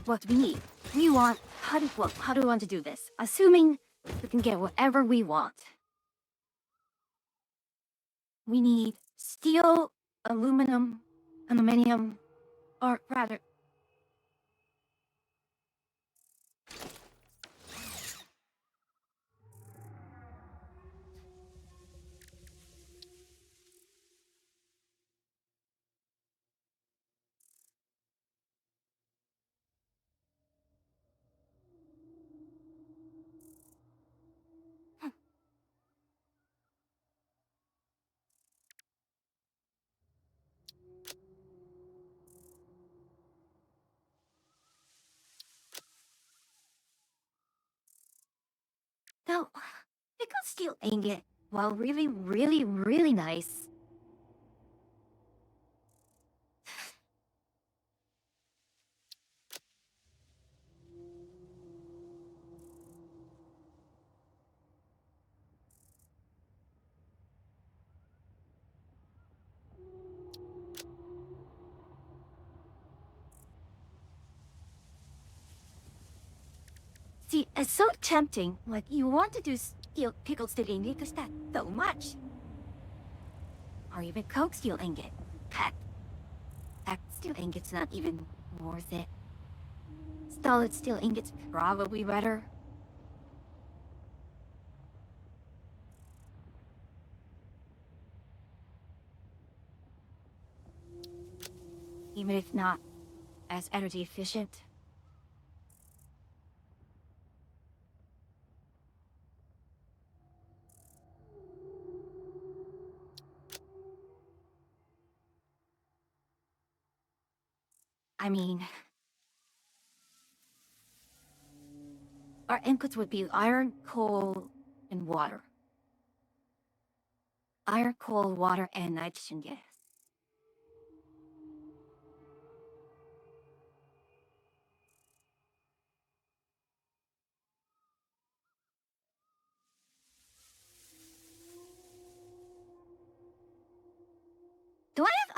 What we need. We want how do we want to do this? Assuming we can get whatever we want. We need steel, aluminum, or rather no, pickled steel ingot, while really, really, really nice. See, it's so tempting. Like, you want to do pickled steel ingot because that's so much. Or even coke steel ingot. Heck, steel ingot's not even worth it. Solid steel ingot's probably better. Even if not as energy efficient. I mean, our inputs would be iron, coal, and water. Iron, coal, water, and nitrogen gas.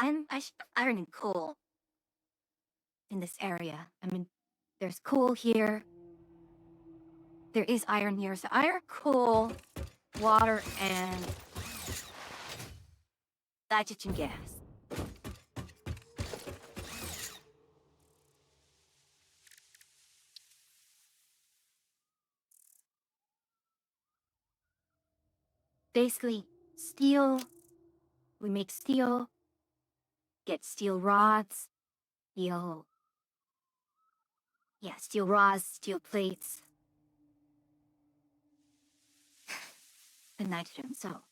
I should have iron and coal in this area. I mean, there's coal here. There is iron here. So iron, coal, water, and nitrogen gas. Basically, steel. We make steel, get steel rods, steel. Yeah, steel rods, steel plates, and nitrogen. So,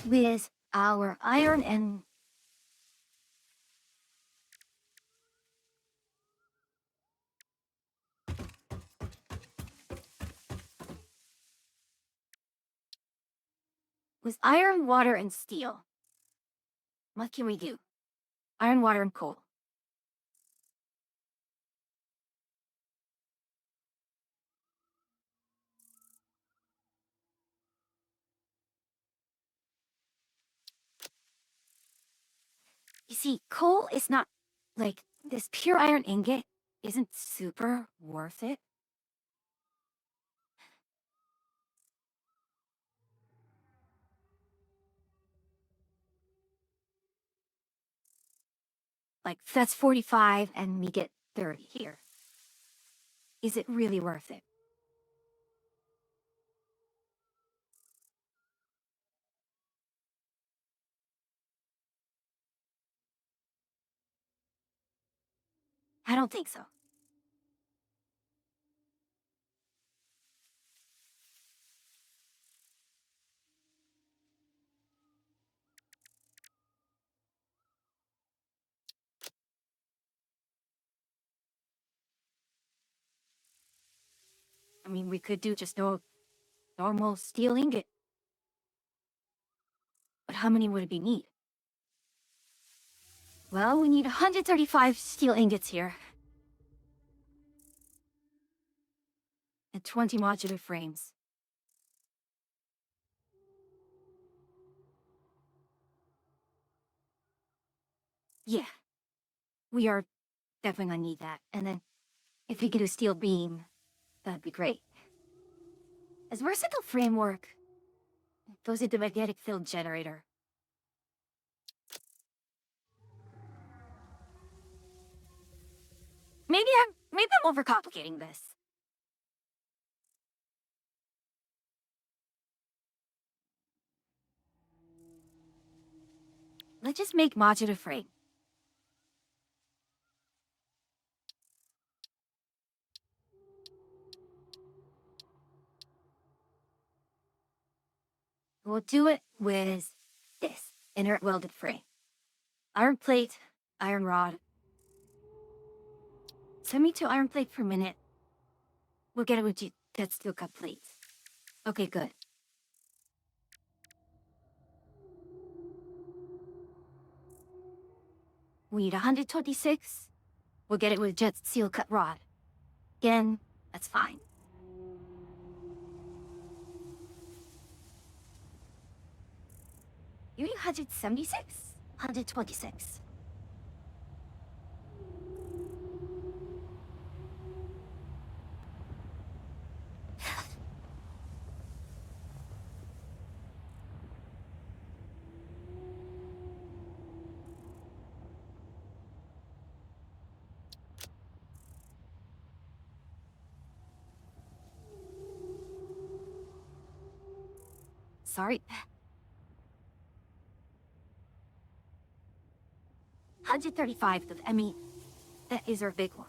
with our iron and with iron, water, and steel, what can we do? Iron, water, and coal. You see, coal is not like this pure iron ingot isn't super worth it. Like, that's 45 and we get 30 here. Is it really worth it? I don't think so. I mean, we could do just no normal steel ingot. But how many would it be need? Well, we need 135 steel ingots here. And 20 modular frames. Yeah, we are definitely gonna need that. And then, if we could do steel beam, that'd be great. As versatile framework goes into magnetic field generator. Maybe I'm overcomplicating this. Let's just make modular frame. We'll do it with this inert welded frame. Iron plate, iron rod. 72 iron plate per minute. We'll get it with that steel cut plates. Okay, good. We need 126. We'll get it with jet steel cut rod. Again, that's fine. You need 176? 126. Sorry. 135, I mean, that is our big one.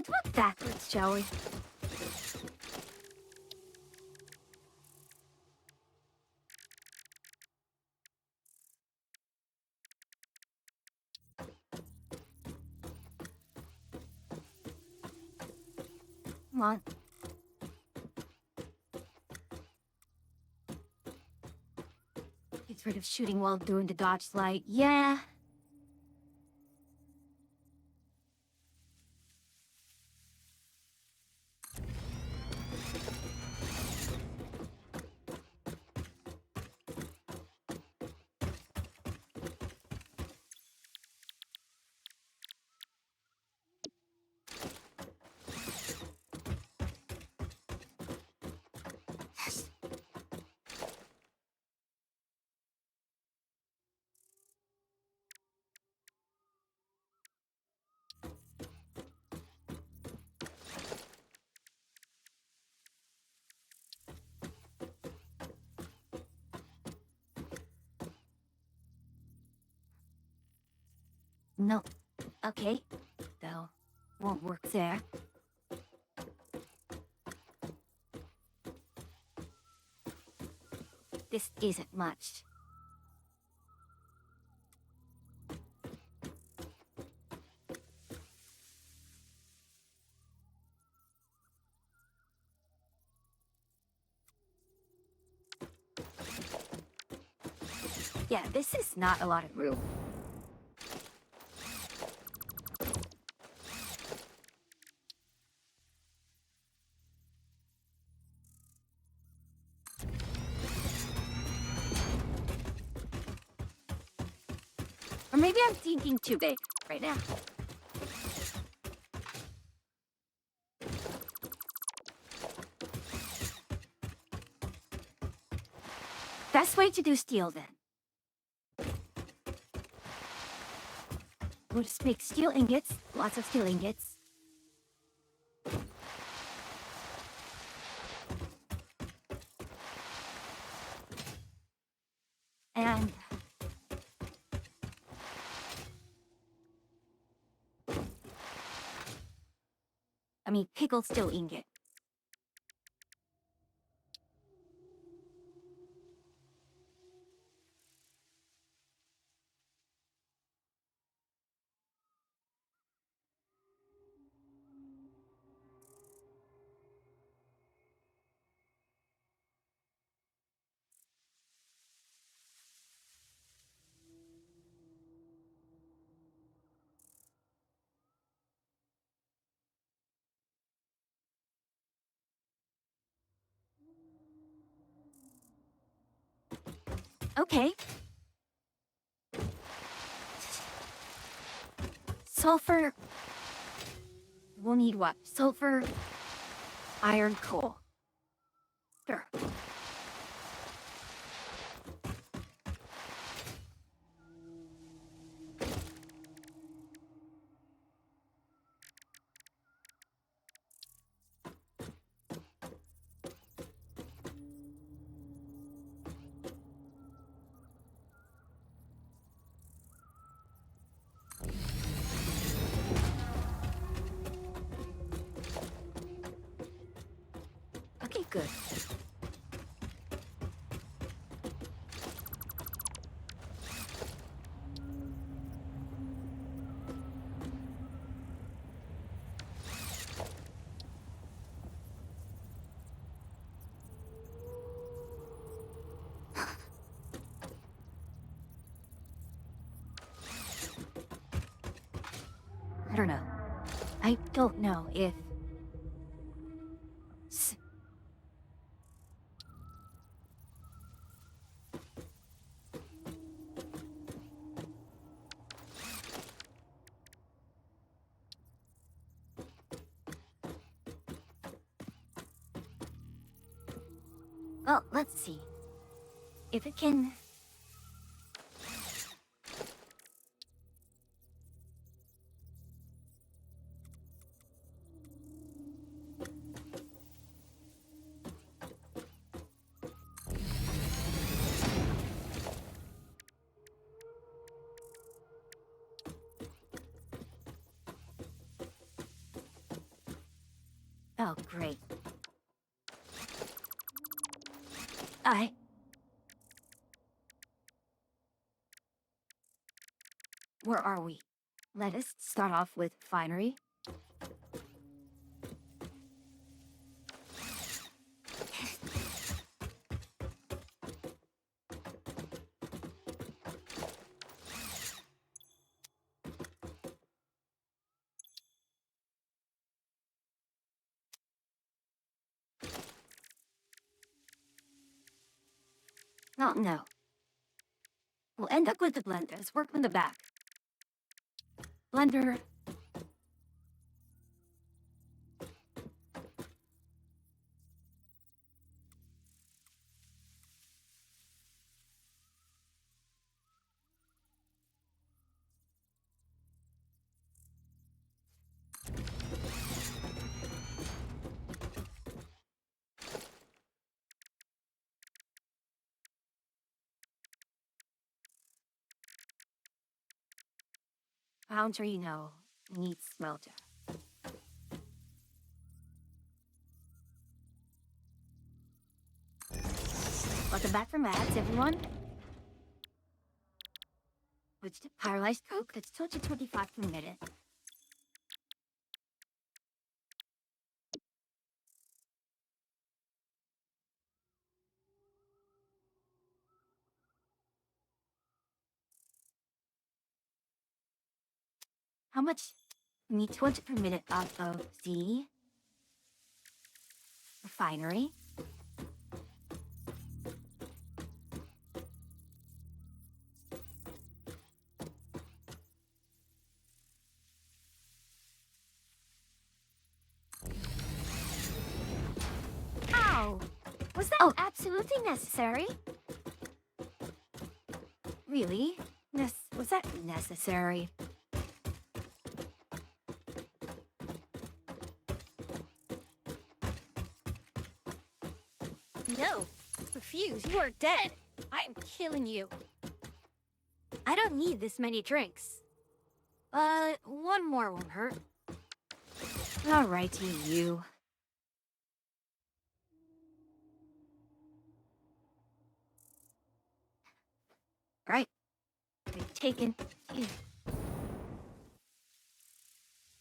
Let's walk backwards, shall we? Come on. Gets rid of shooting while doing the dodge slide. Yeah. Yes. No. Okay. Though, won't work there. This isn't much. Yeah, this is not a lot of room. Or maybe I'm thinking too big right now. Best way to do steel then. We'll just make steel ingots, lots of steel ingots. And I mean pickled steel ingot. Okay. Sulfur. We'll need what? Sulfur, iron, coal. Sure. Okay, good. I don't know. I don't know if... Well, let's see. If it can... Oh, great. Where are we? Let us start off with finery. Oh, no. We'll end up with the blenders. Work on the back. Blender. Foundry, no. Needs smelter. Welcome back from ads, everyone. Switch to paralyzed coke. That's 225 per minute. How much? We need 200 per minute out of the refinery. Ow! Was that absolutely necessary? Really? Was that necessary? No, refuse. You are dead. I am killing you. I don't need this many drinks. One more won't hurt. Alrighty, you. Right. We've taken.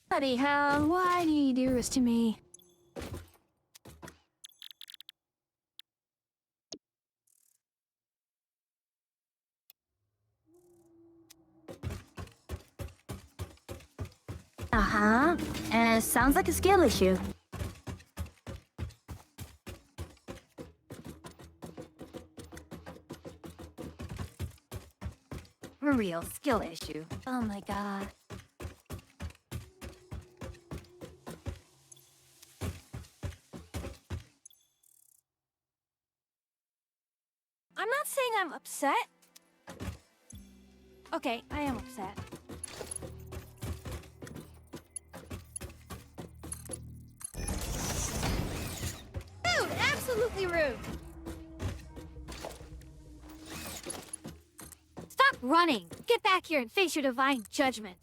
Bloody hell, why do you do this to me? Uh-huh. Sounds like a skill issue. For real, skill issue. Oh my god. I'm not saying I'm upset. Okay, I am upset. Rude! Absolutely rude! Stop running! Get back here and face your divine judgment.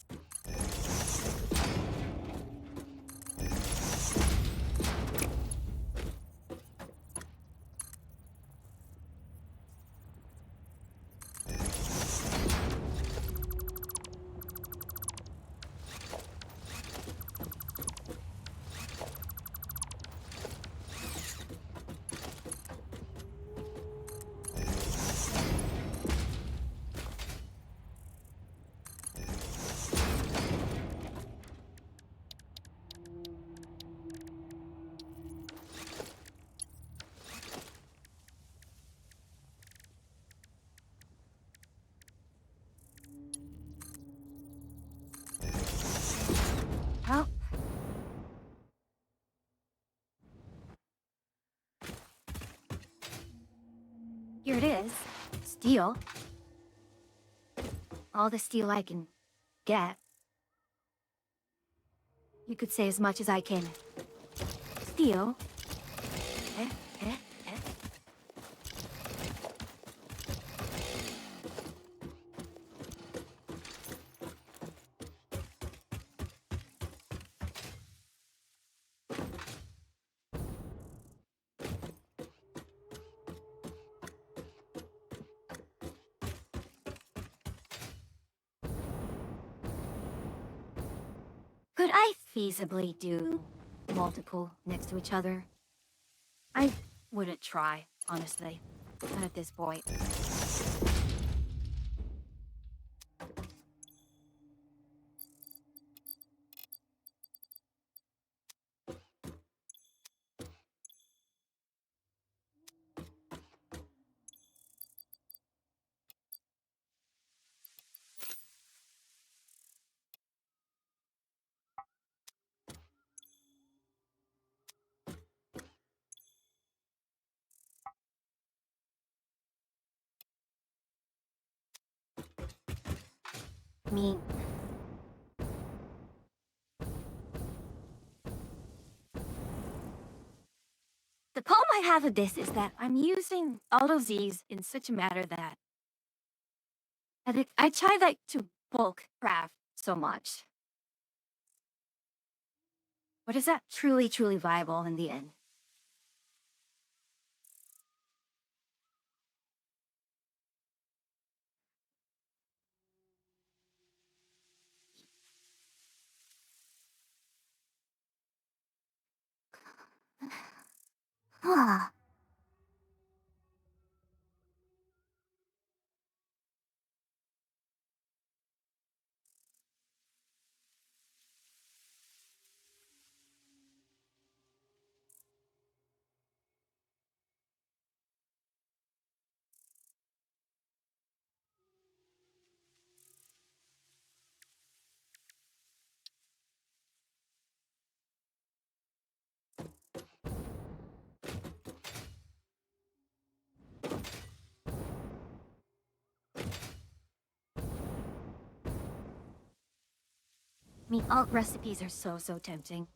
Well. Here it is. Steel. All the steel I can get. You could say as much as I can. Steel. Eh, eh, eh. Could I feasibly do multiple next to each other? I wouldn't try, honestly. Not at this point. I mean, the problem I have with this is that I'm using all of these in such a manner that I try like to bulk craft so much. But is that truly viable in the end? Ah. I mean, alt recipes are so tempting.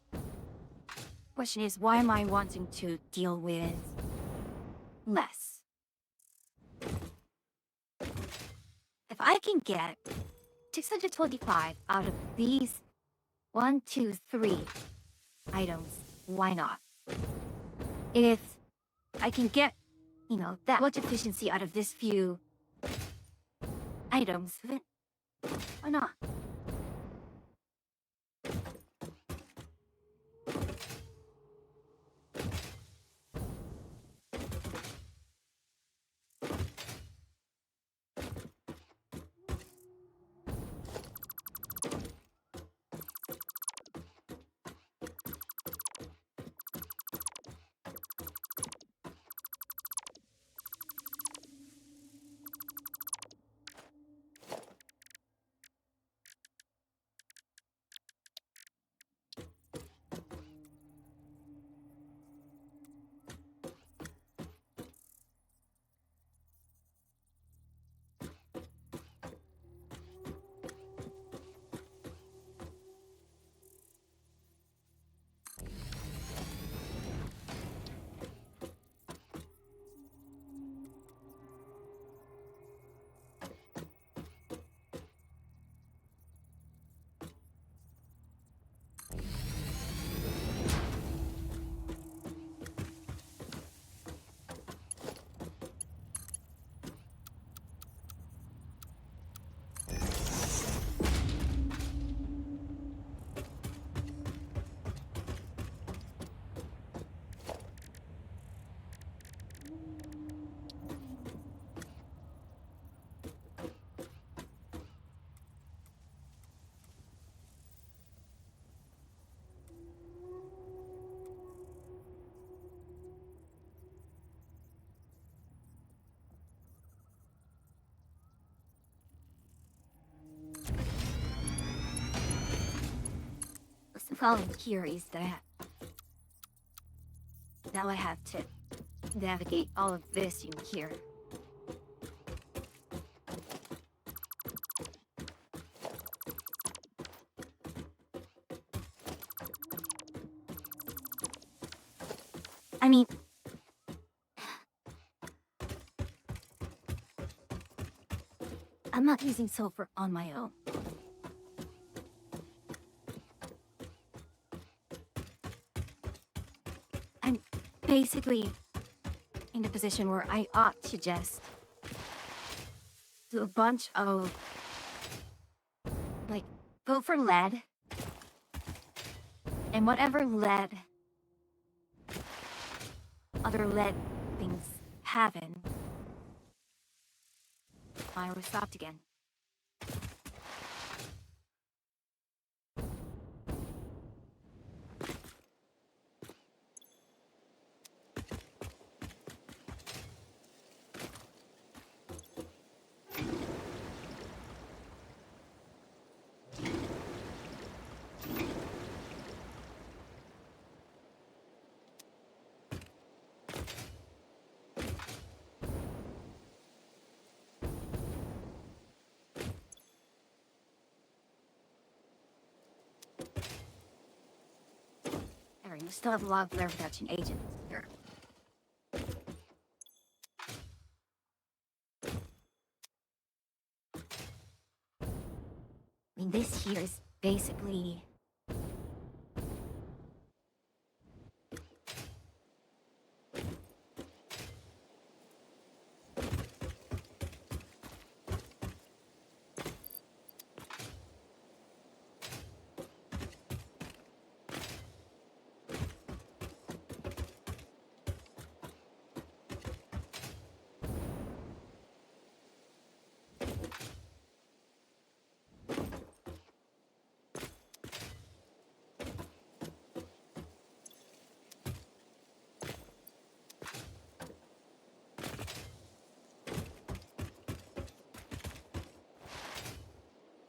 Question is, why am I wanting to deal with less? If I can get 625 out of these 1, 2, 3 items, why not? If I can get, that much efficiency out of this few items, then why not? The problem here is that now I have to navigate all of this in here. I mean, I'm not using sulfur on my own. I'm basically in a position where I ought to just do a bunch of, like, go for lead, And whatever other lead things happen, I was stopped again. Harry, we still have a lot of flare protection agents here. I mean, this here is basically...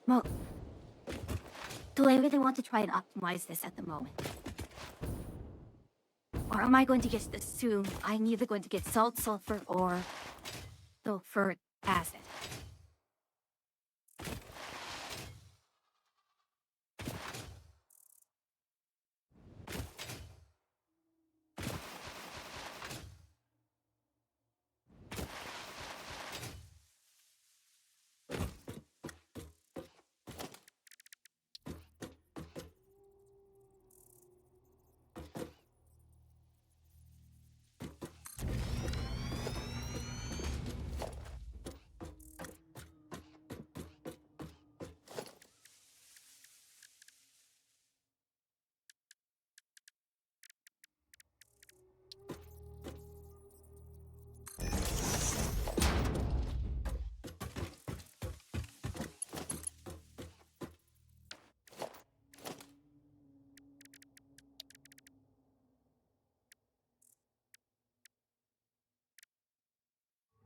Well, do I really want to try and optimize this at the moment? Or am I going to just assume I'm either going to get salt, sulfur, or sulfuric acid?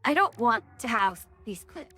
I don't want to have these clips.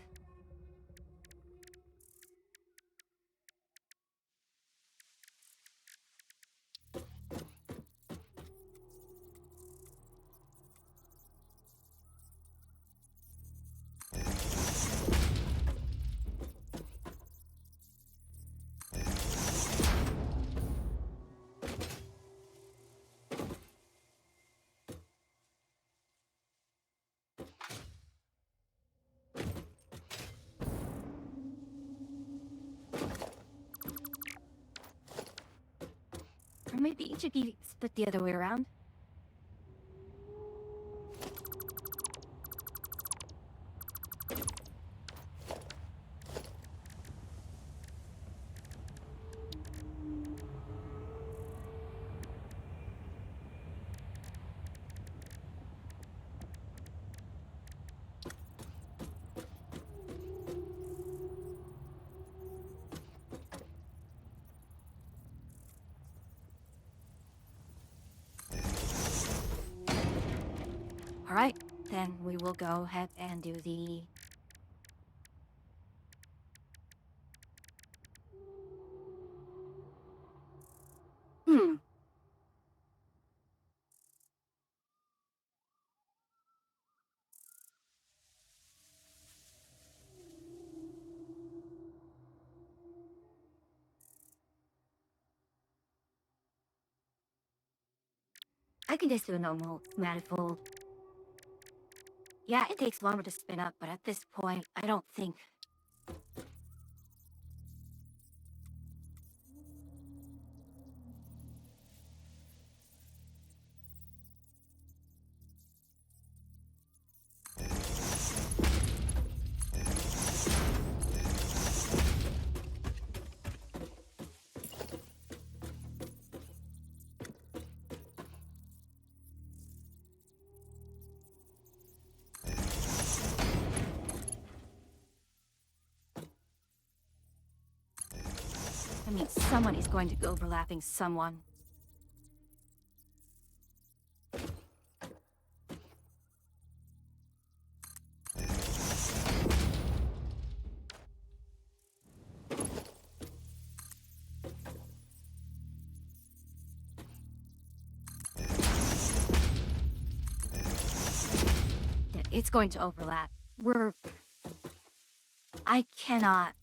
Or maybe it should be split the other way around. Alright, then we will go ahead and do the... I can just do a normal manifold. Yeah, it takes longer to spin up, but at this point, I don't think... means someone is going to be overlapping someone. Yeah, it's going to overlap. I cannot.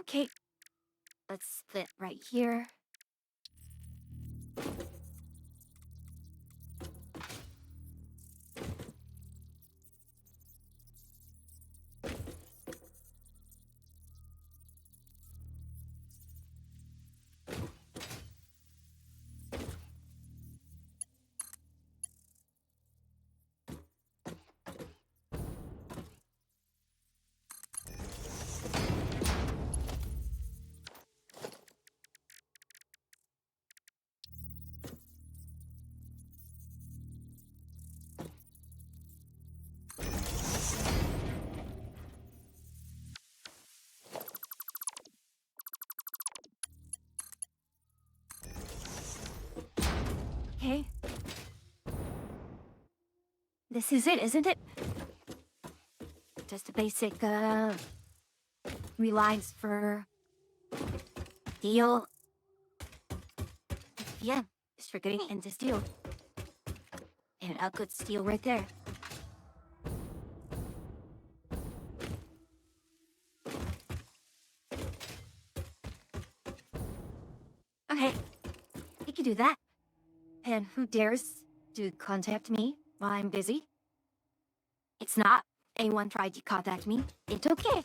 Okay, let's fit right here. Okay. This is it, isn't it? Just a basic, reliance for steel. Yeah, just for getting into steel. And output steel right there. Okay, you can do that. And who dares to contact me while I'm busy? It's not anyone tried to contact me. It's okay.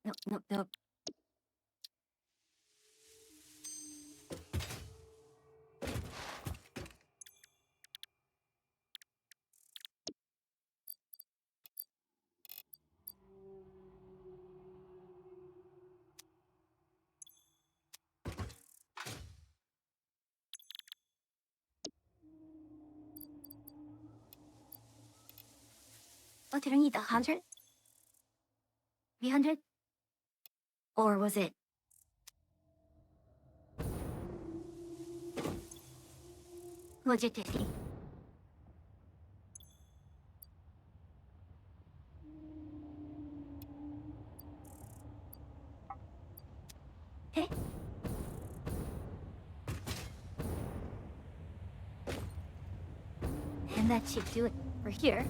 No, no, no. Oh, did I need 100? 300? Or was it? Legitimacy. Okay. And that should do it for here.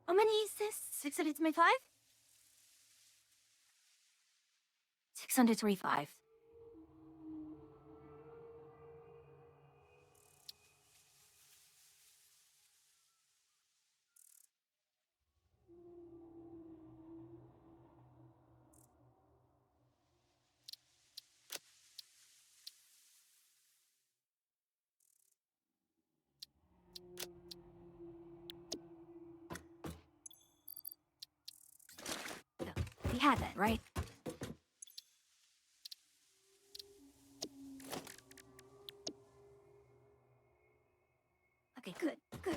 How many is this? 625? 625. No, we had that, right? Okay, good, good.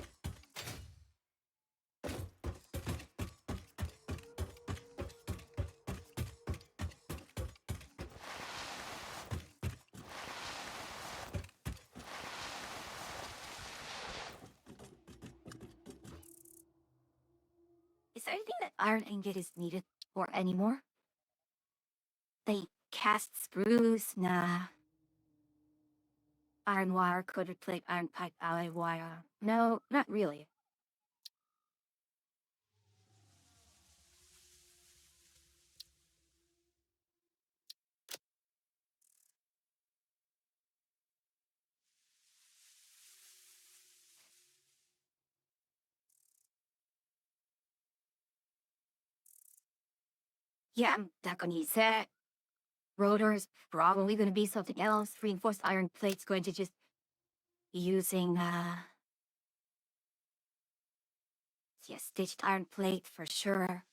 there anything that iron ingot is needed for anymore? They cast spruce? Nah. Iron wire could replace iron pipe alloy wire. No, not really. Yeah, I'm not gonna use that. Rotor's probably gonna be something else. Reinforced iron plate's going to just using yeah, stitched iron plate for sure.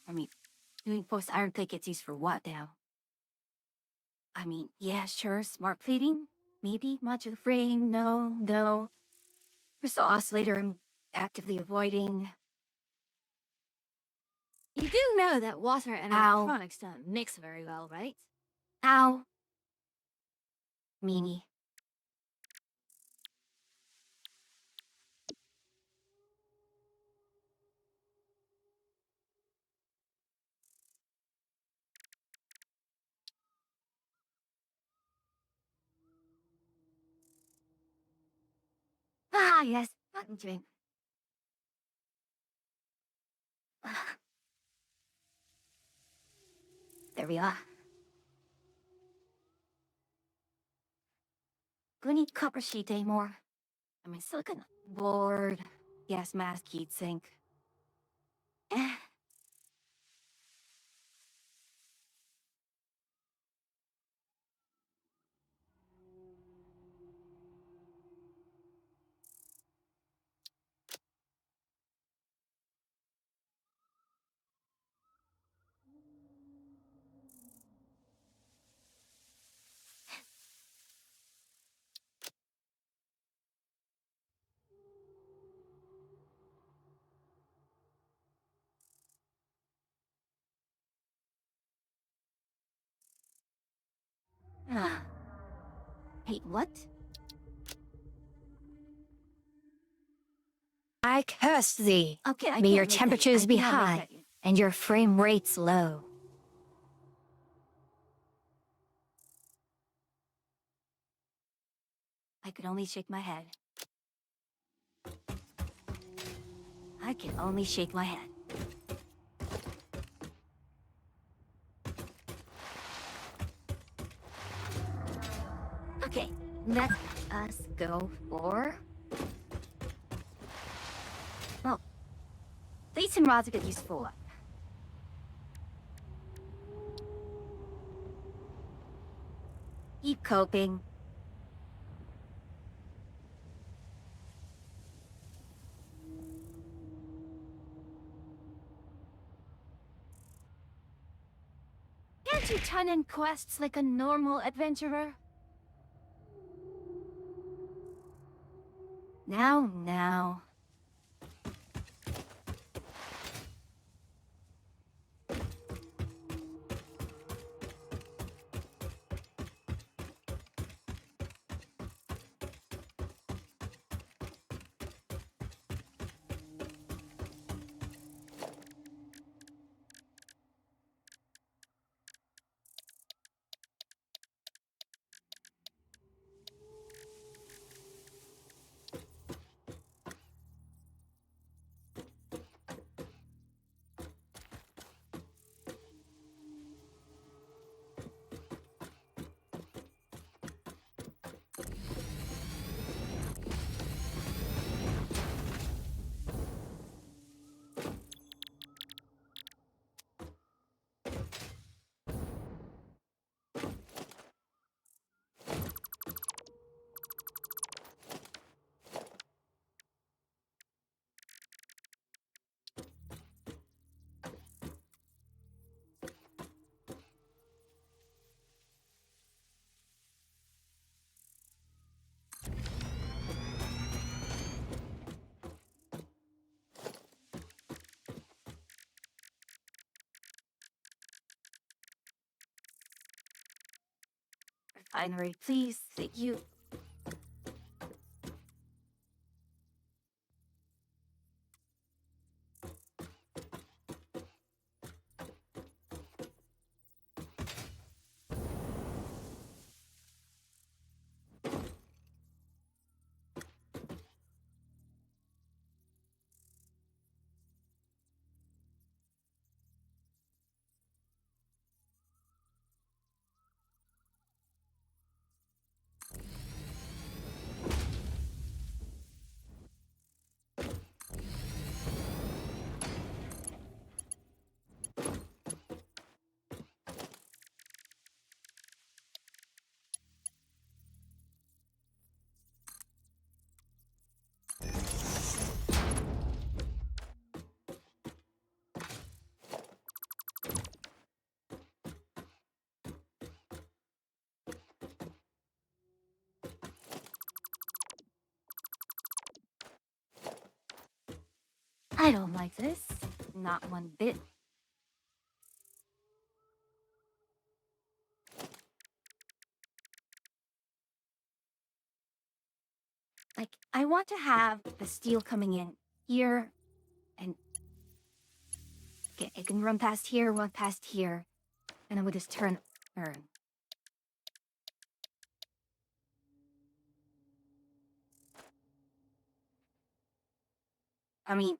I mean, reinforced iron plate gets used for what now? I mean, yeah, sure, smart plating, maybe modular frame, no. Crystal oscillator, I'm actively avoiding. You do know that water and Ow. electronics don't mix very well, right? Ow. Meanie. Ah, yes, button drink. There we are. Gonna need copper sheet anymore. I mean, silicon board, gas mask, heatsink. Eh. Ah. Hey, what? I curse thee. Okay, I May your can't make that. temperatures I be cannot make high that. and your frame rates low. I can only shake my head. I can only shake my head. Okay, let us go for... Well, these and rods are good use for what? Keep coping. Can't you turn in quests like a normal adventurer? Now. refinery, please. Thank you. I don't like this. Not one bit. Like, I want to have the steel coming in here, and it can run past here, and then with this turn. I mean,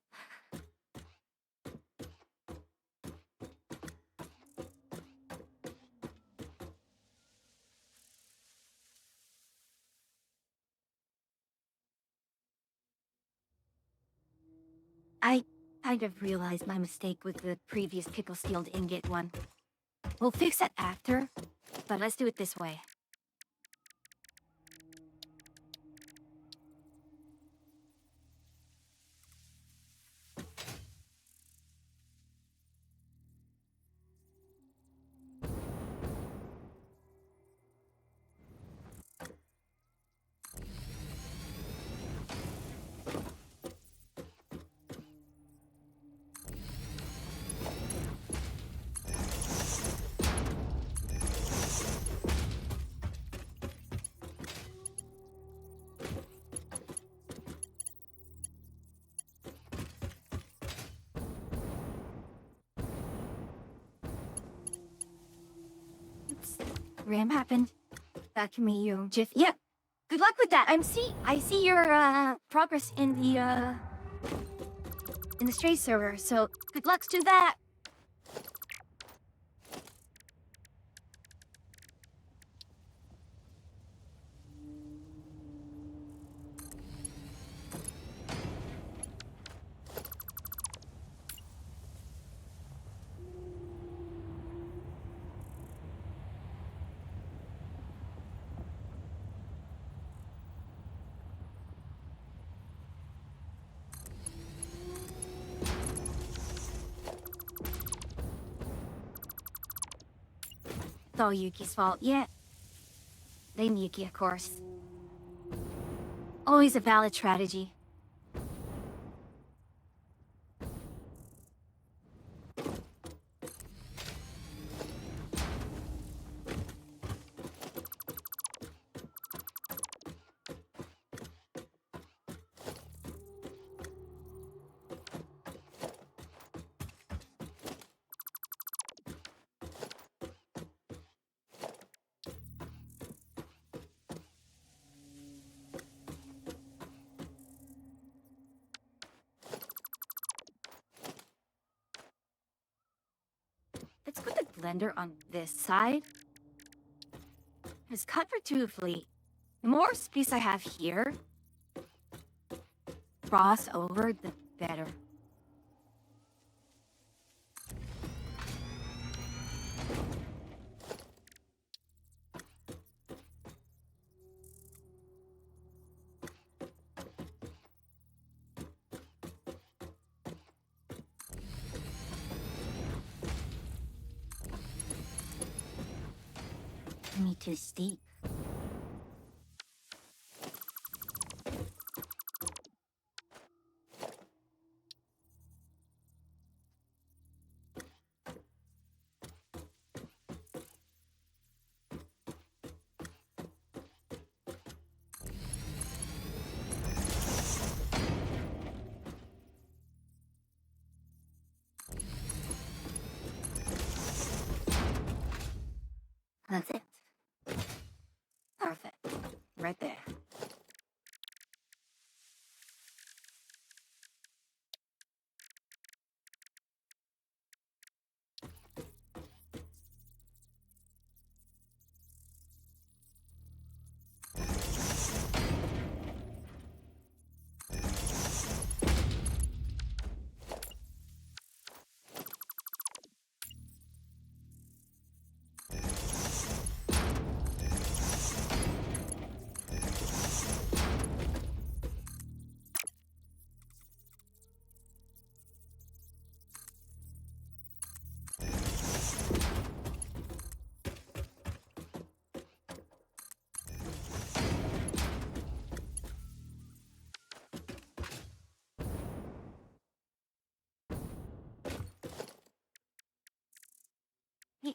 I kind of realized my mistake with the previous pickle steeled ingot one. We'll fix that after, but let's do it this way. Oops. Ram happened. Back to me, you Jiff. Yeah. Good luck with that. I see your progress in the stray server. So good luck to that. It's all Yuki's fault. Yeah. Blame Yuki, of course. Always a valid strategy. Let's put the blender on this side. It's cut fortuitously. The more space I have here, cross over, the better. Me too steep. That's it. Perfect. Right there.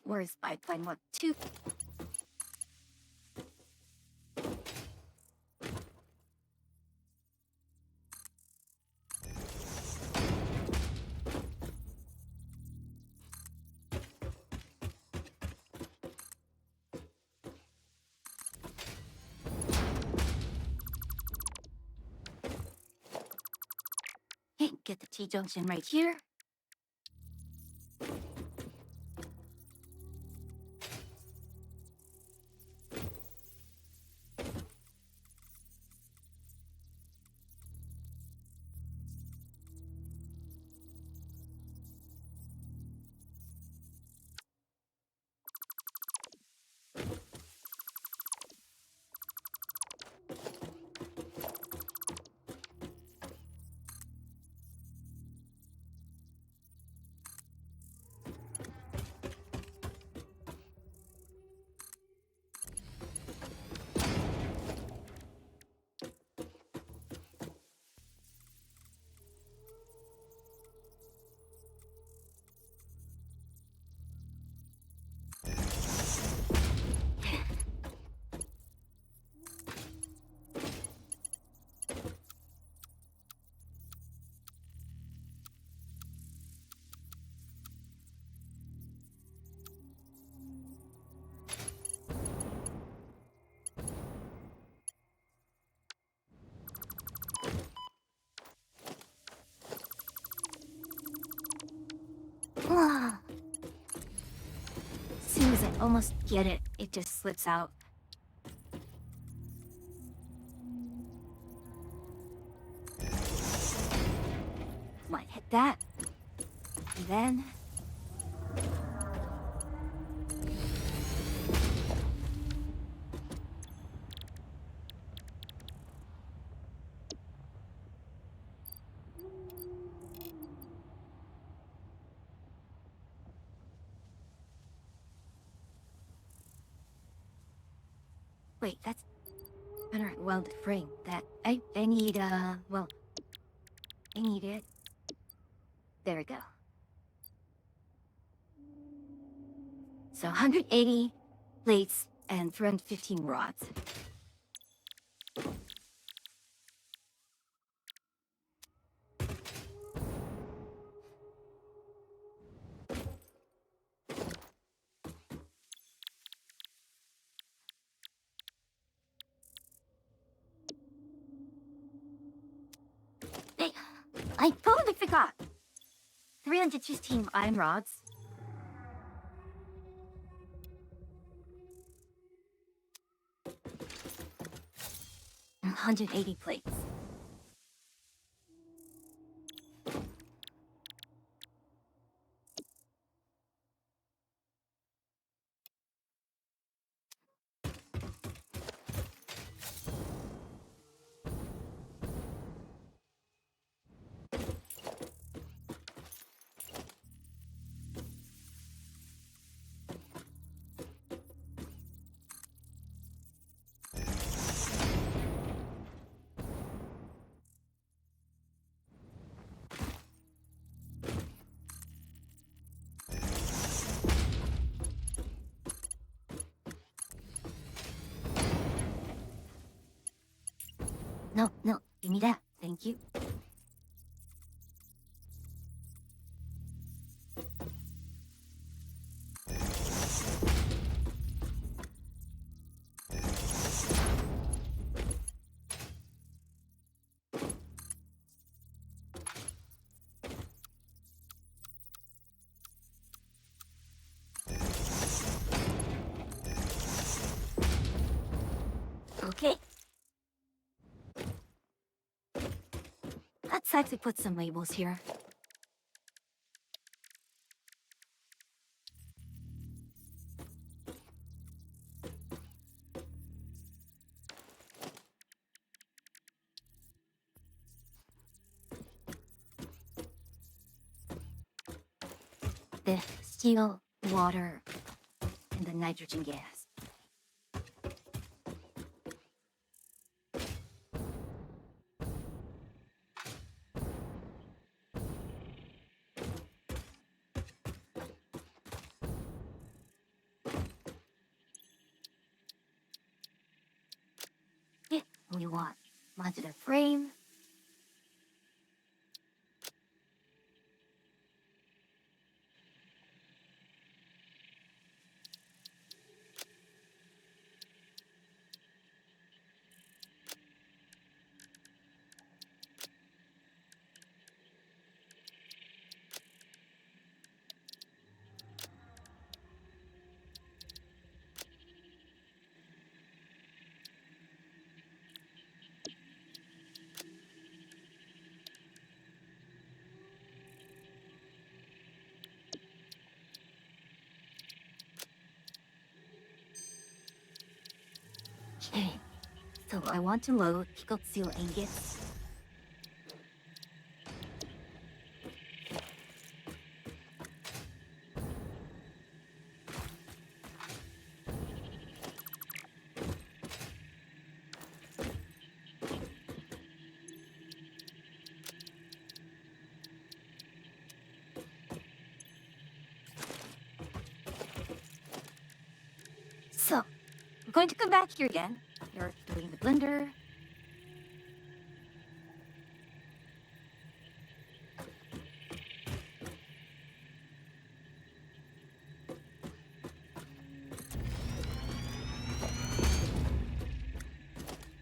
Where's pipeline 1, 2? Okay, get the T-junction right here. As soon as I almost get it, it just slips out. Might hit that. And then... Wait, that's... Better welded frame. That... I need, well... I need it. There we go. So 180 plates and 315 rods. Hey, I totally forgot. 315 iron rods. 180 plates. No, no, give me that. Thank you. Looks like we put some labels here. The steel, water, and the nitrogen gas. Yeah, we want modular frame. Okay, so I want to load pickled seal ingots. So, we're going to come back here again. You're doing the blender.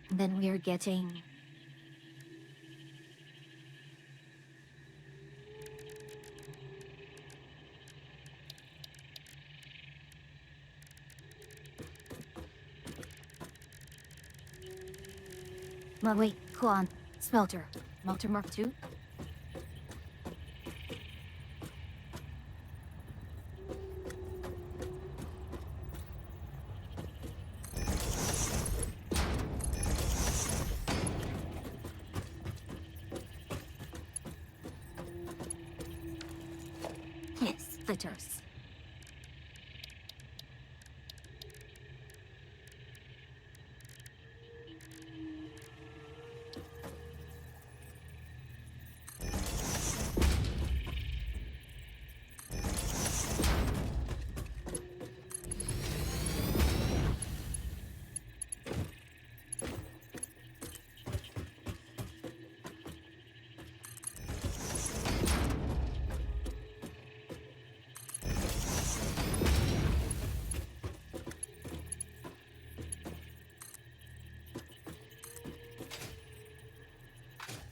And then we are getting... Well, wait, hold on. Smelter. Smelter Mark II? Yes, splitters.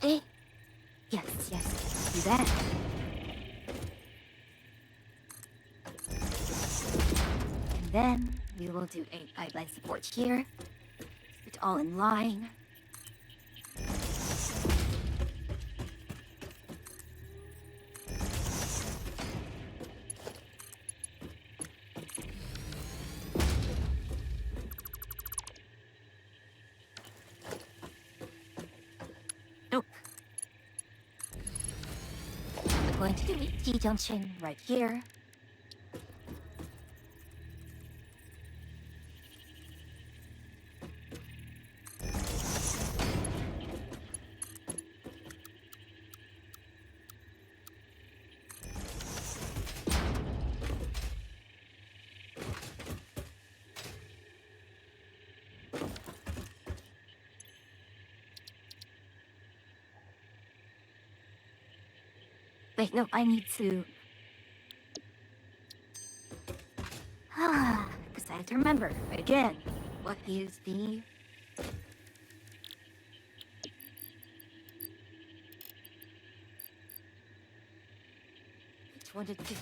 Eh? Yes, yes, do that. And then we will do a pipeline support here. It's all in line. Nope. We're going to do a T-junction right here. Wait, no, I need to... because I have to remember, again, what is the... 250.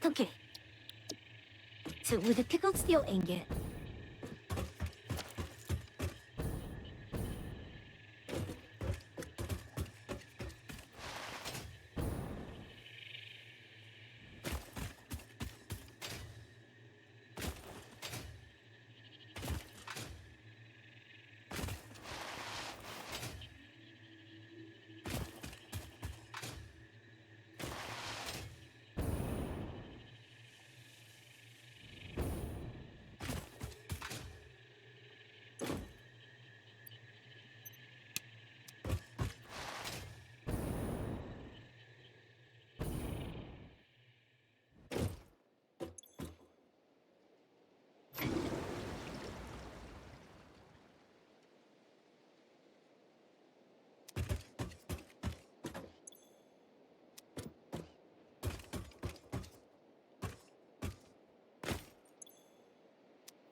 Okay. So with a pickled steel ingot,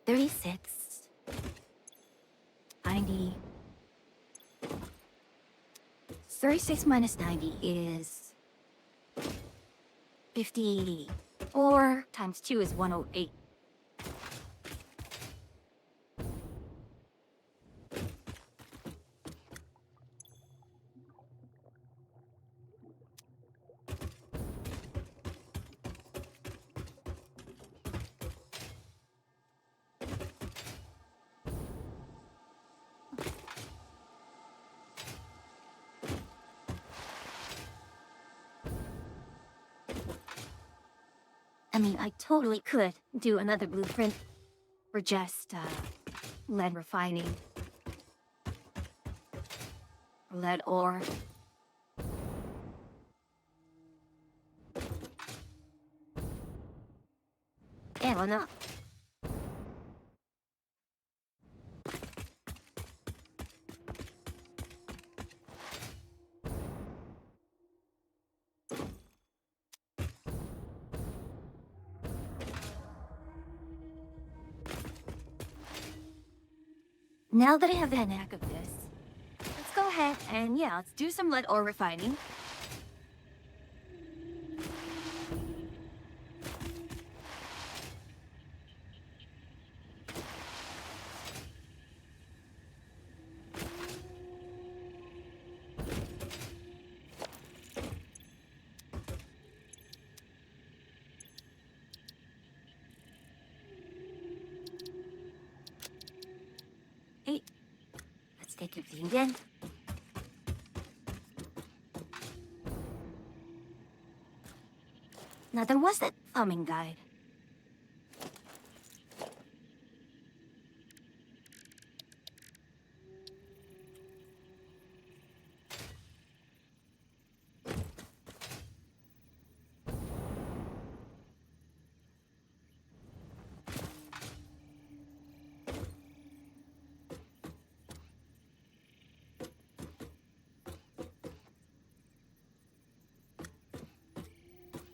$36, 90. 36 minus 90 is 50. 4 times 2 is 108. I mean, I totally could do another blueprint for just lead refining. Lead ore. Yeah, why not? Now that I have the knack of this, let's go ahead and yeah, let's do some lead ore refining. Hey, let's take everything again. Now there was that thumbing guide.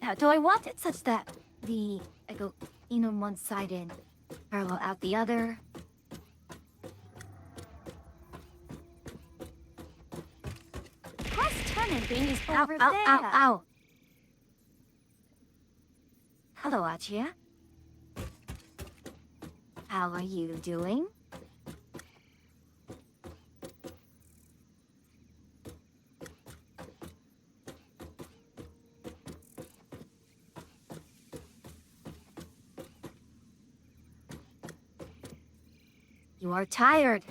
Now, do I want it such that I go in on one side and parallel out the other? Cross-turning thing is Ow, over ow, there. ow, ow. Hello, Achia. How are you doing? You are tired.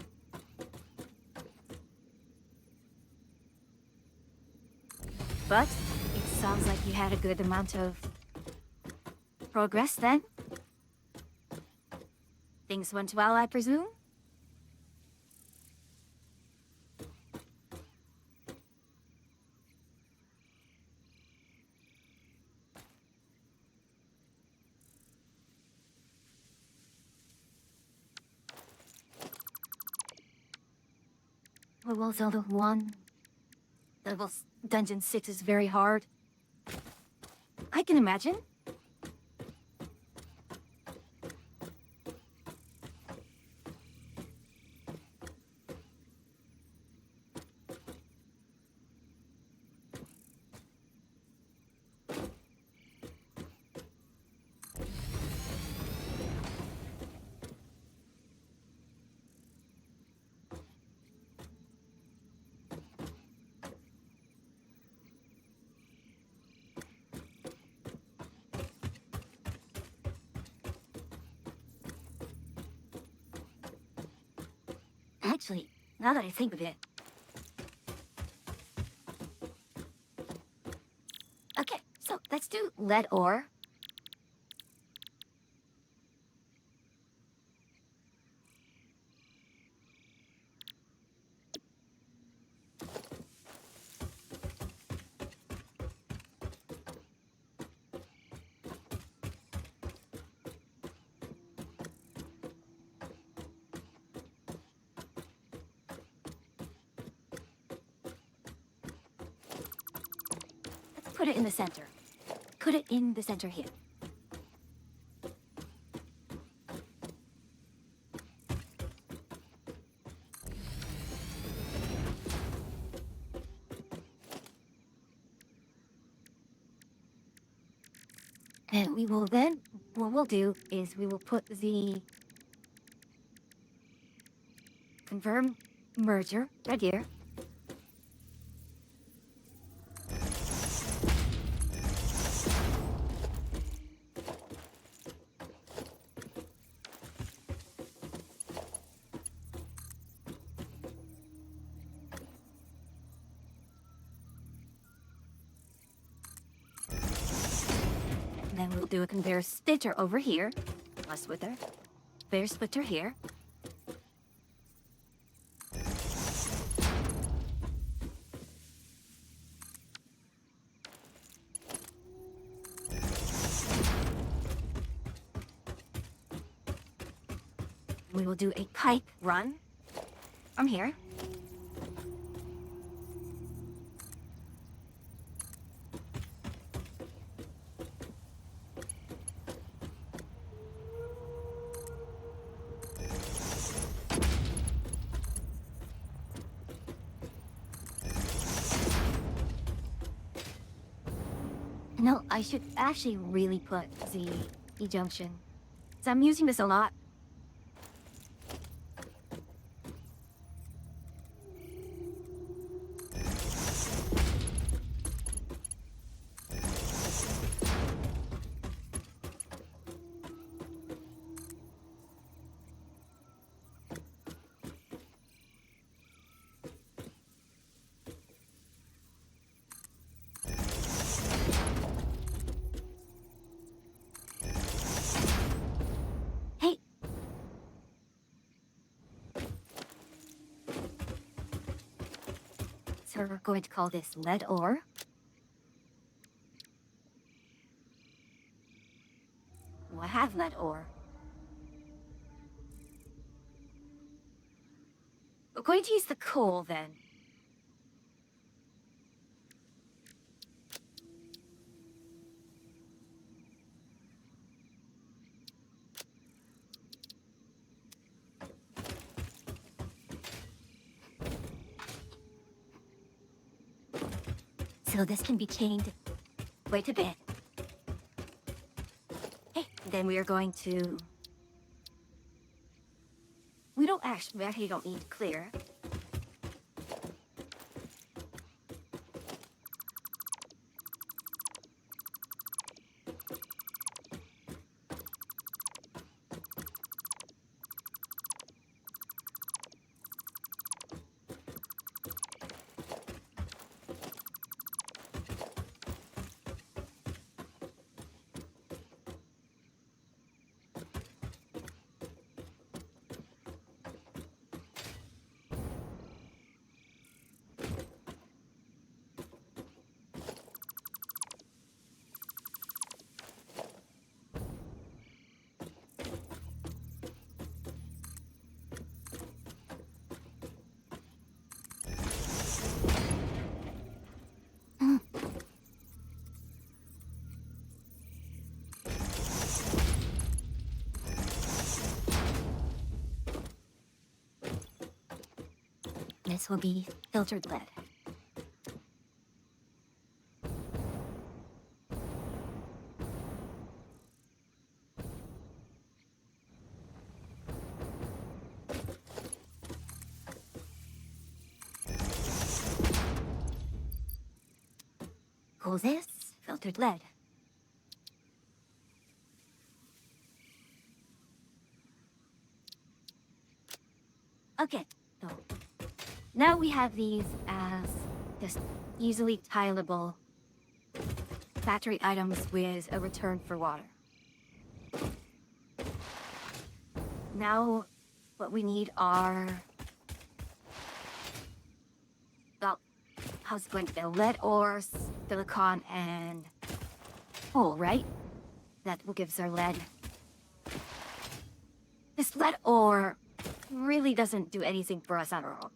But it sounds like you had a good amount of progress then. Things went well, I presume? Well, Zelda 1. Dungeon 6 is very hard. I can imagine. Actually, now that I think of it. Okay, so let's do lead ore. Let's put it in the center. Put it in the center here. And we will then, what we'll do is we will put the confirm merger right here. Then we'll do a conveyor splitter over here. A splitter. Conveyor splitter here. We will do a pipe run from here. No, I should actually really put the E-junction. So I'm using this a lot. Hey! So we're going to call this lead ore. Well, I have lead ore. We're going to use the coal then. So this can be chained quite a bit. Hey, then we are going to... we actually don't need clear. This will be filtered lead. Call this filtered lead. Okay, though. Now we have these as just easily tileable factory items with a return for water. Now, what we need are... well, how's it going to be? Lead ore, silicon, and coal, right? That will give us our lead. This lead ore really doesn't do anything for us at all.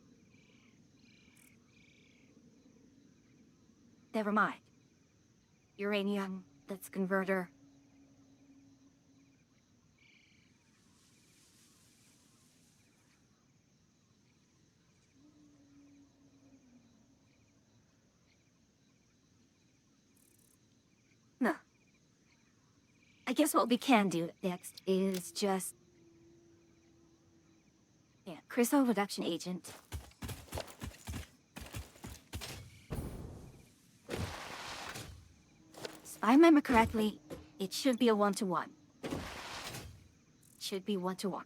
Never mind. Uranium, that's converter. No. I guess what we can do next is just... yeah, crystal reduction agent. If I remember correctly, it should be a 1-to-1. Should be 1-to-1.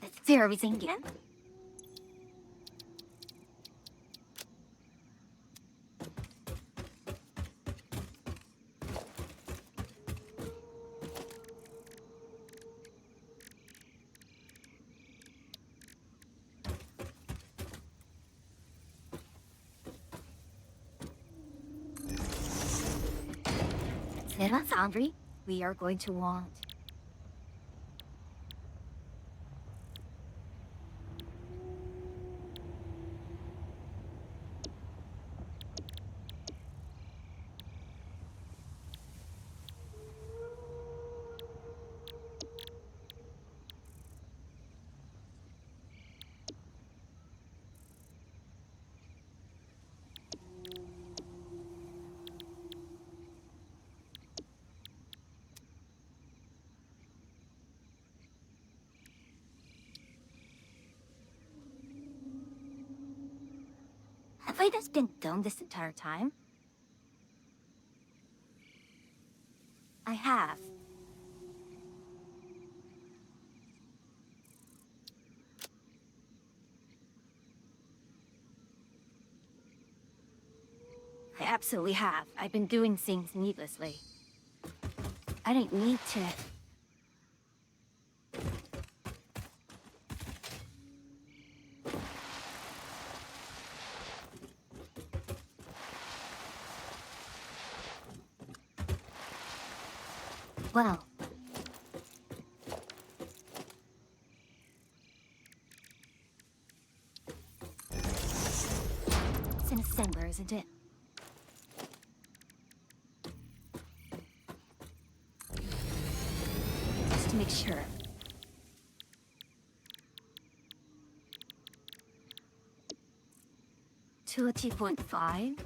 Let's clear everything again. Sarah Foundry, we are going to want... have I just been dumb this entire time? I have. I absolutely have. I've been doing things needlessly. I didn't need to... well... it's an assembler, isn't it? Just to make sure. Utility 0.5.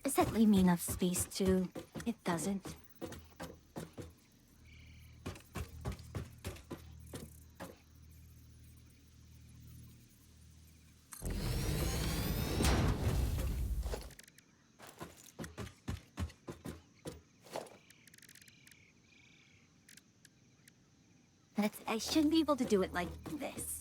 Does that leave me enough space to... it doesn't. I shouldn't be able to do it like this.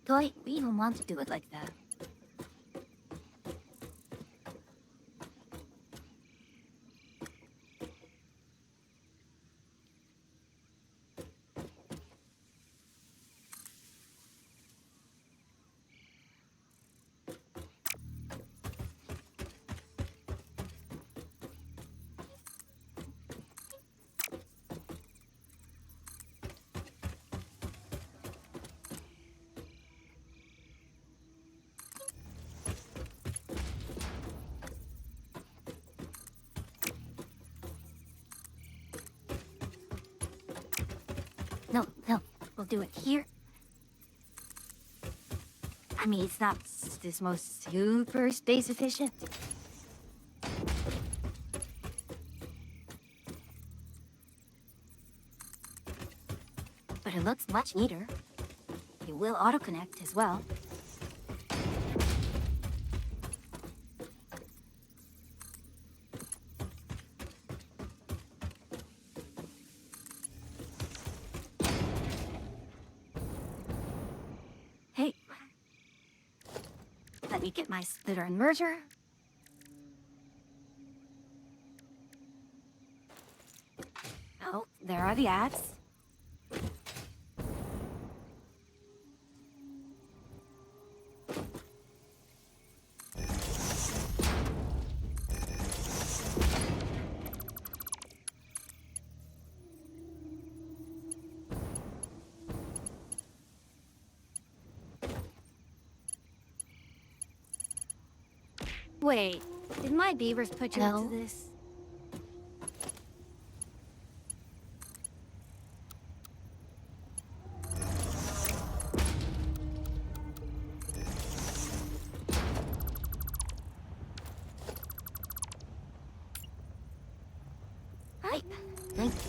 Do I even want to do it like that? do it here. I mean, it's not this most super space efficient. But it looks much neater. It will auto-connect as well. Hey. Let me get my splitter and merger. Oh, there are the ads. Wait, did my beavers put you No. into this? Right. Thank you.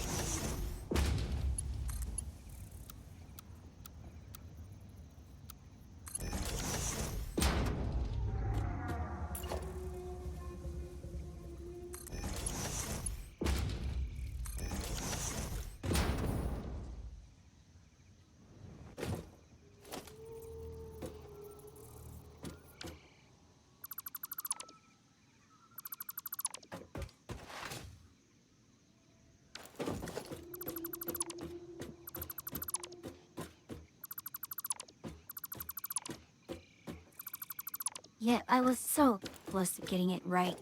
Yeah, I was so close to getting it right.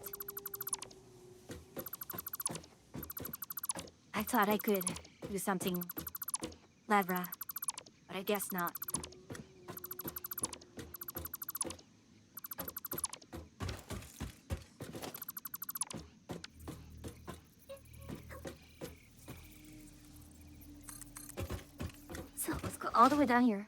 I thought I could do something clever, but I guess not. So let's go all the way down here.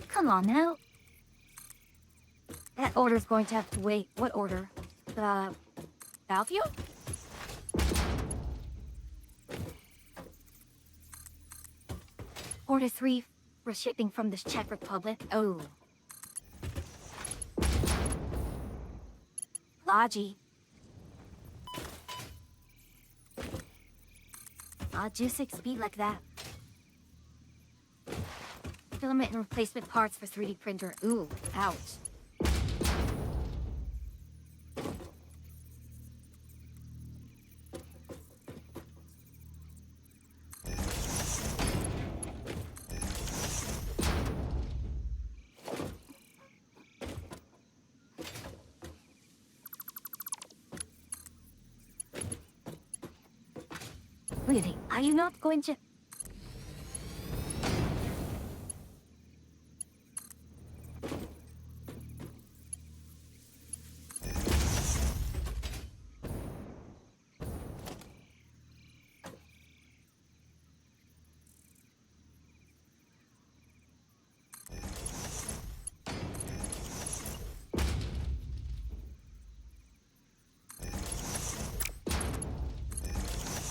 Come on now. That order's going to have to wait. What order? The Valvio? Order 3 for shipping from the Czech Republic. Oh. Logi. Just 6 speed like that. Filament and replacement parts for 3D printer. Ooh, ouch. Really, are you not going to...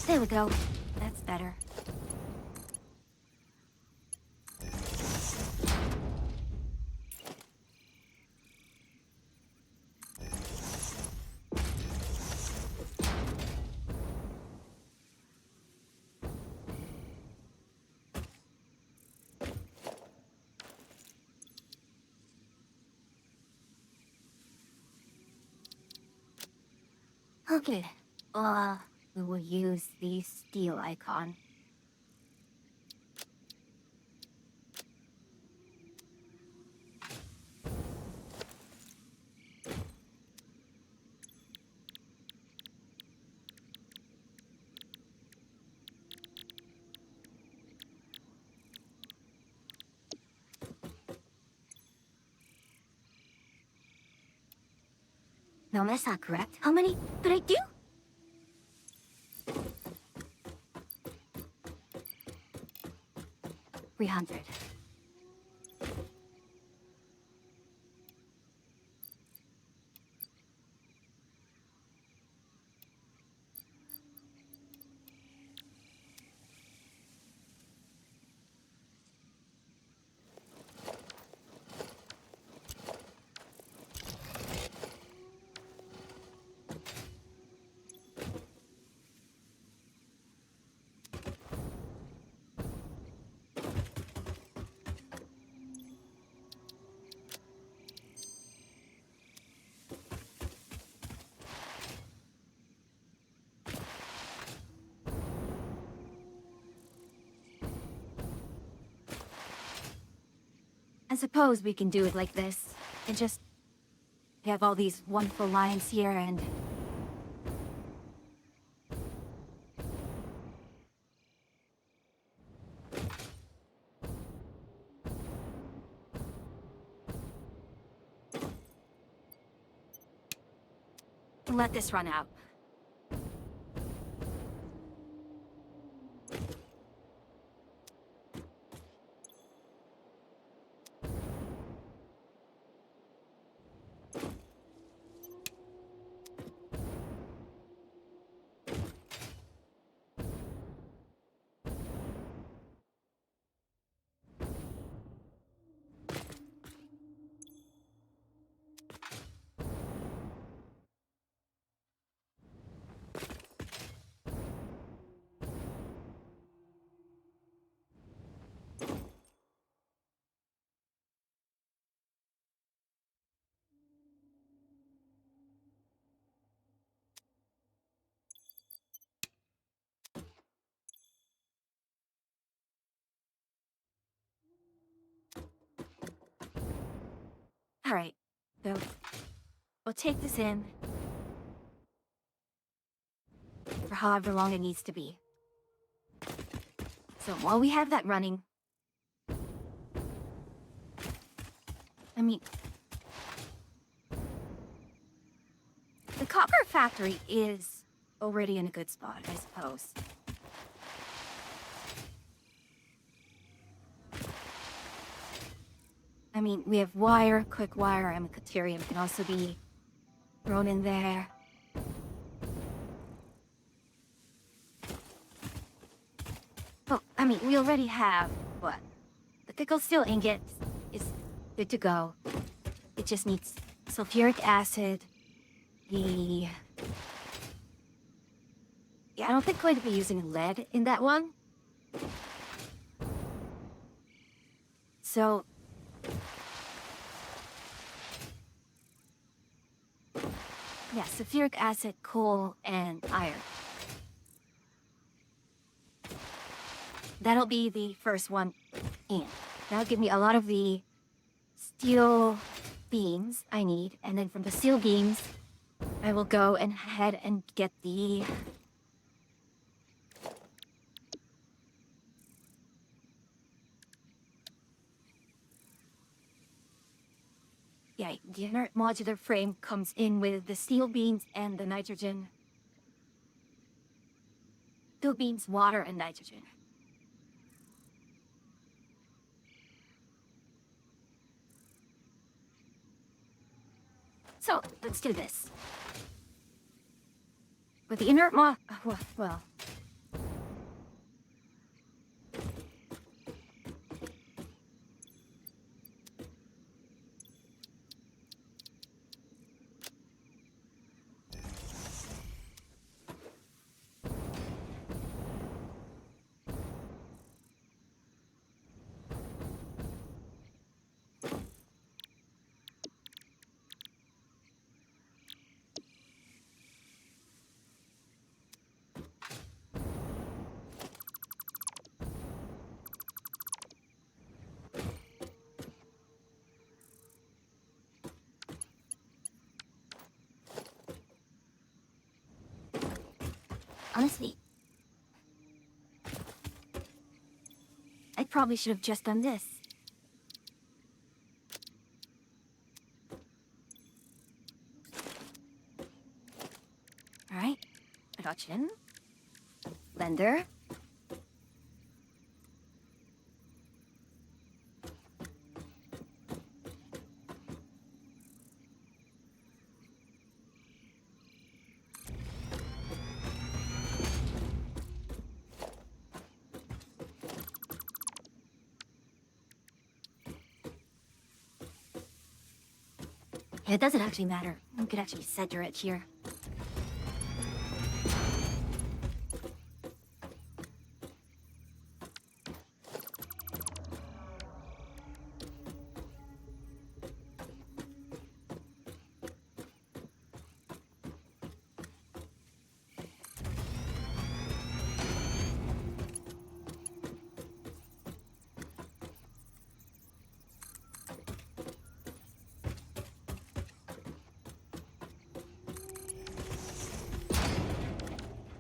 There we go. That's better. Okay. We will use the steel icon. No, that's not correct. How many did I do? $300. I suppose we can do it like this. And just have all these wonderful lions here and... let this run out. Alright, so we'll take this in for however long it needs to be. So while we have that running... I mean... the copper factory is already in a good spot, I suppose. I mean, we have wire, quick wire, and materium can also be thrown in there. Oh, I mean, we already have, what? The pickled steel ingot is good to go. It just needs sulfuric acid, yeah, I don't think we're going to be using lead in that one. So... yeah, sulfuric acid, coal, and iron. That'll be the first one in. That'll give me a lot of the steel beams I need, and then from the steel beams, I will go ahead and get the... yeah, the inert modular frame comes in with the steel beams and the nitrogen. Steel beams, water, and nitrogen. So, let's do this. With the inert well... honestly, I probably should have just done this. McCutcheon. Lender. It doesn't actually matter. You could actually center it here.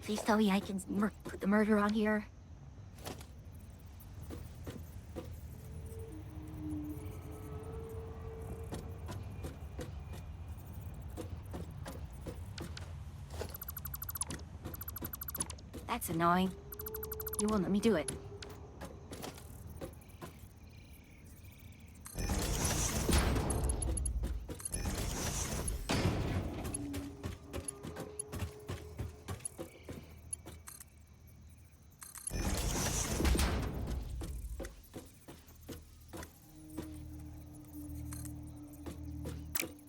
Please tell me I can put the murder on here. That's annoying. You won't let me do it.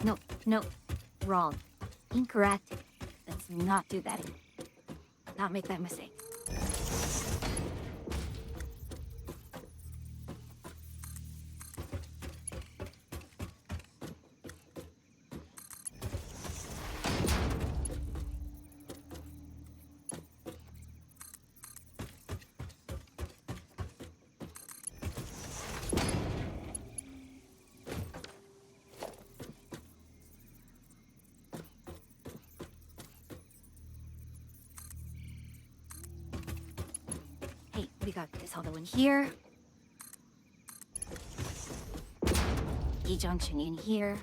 No, no, wrong. Incorrect. Let's not do that. Not make that mistake. Hey, we got this other one here. E-junction in here.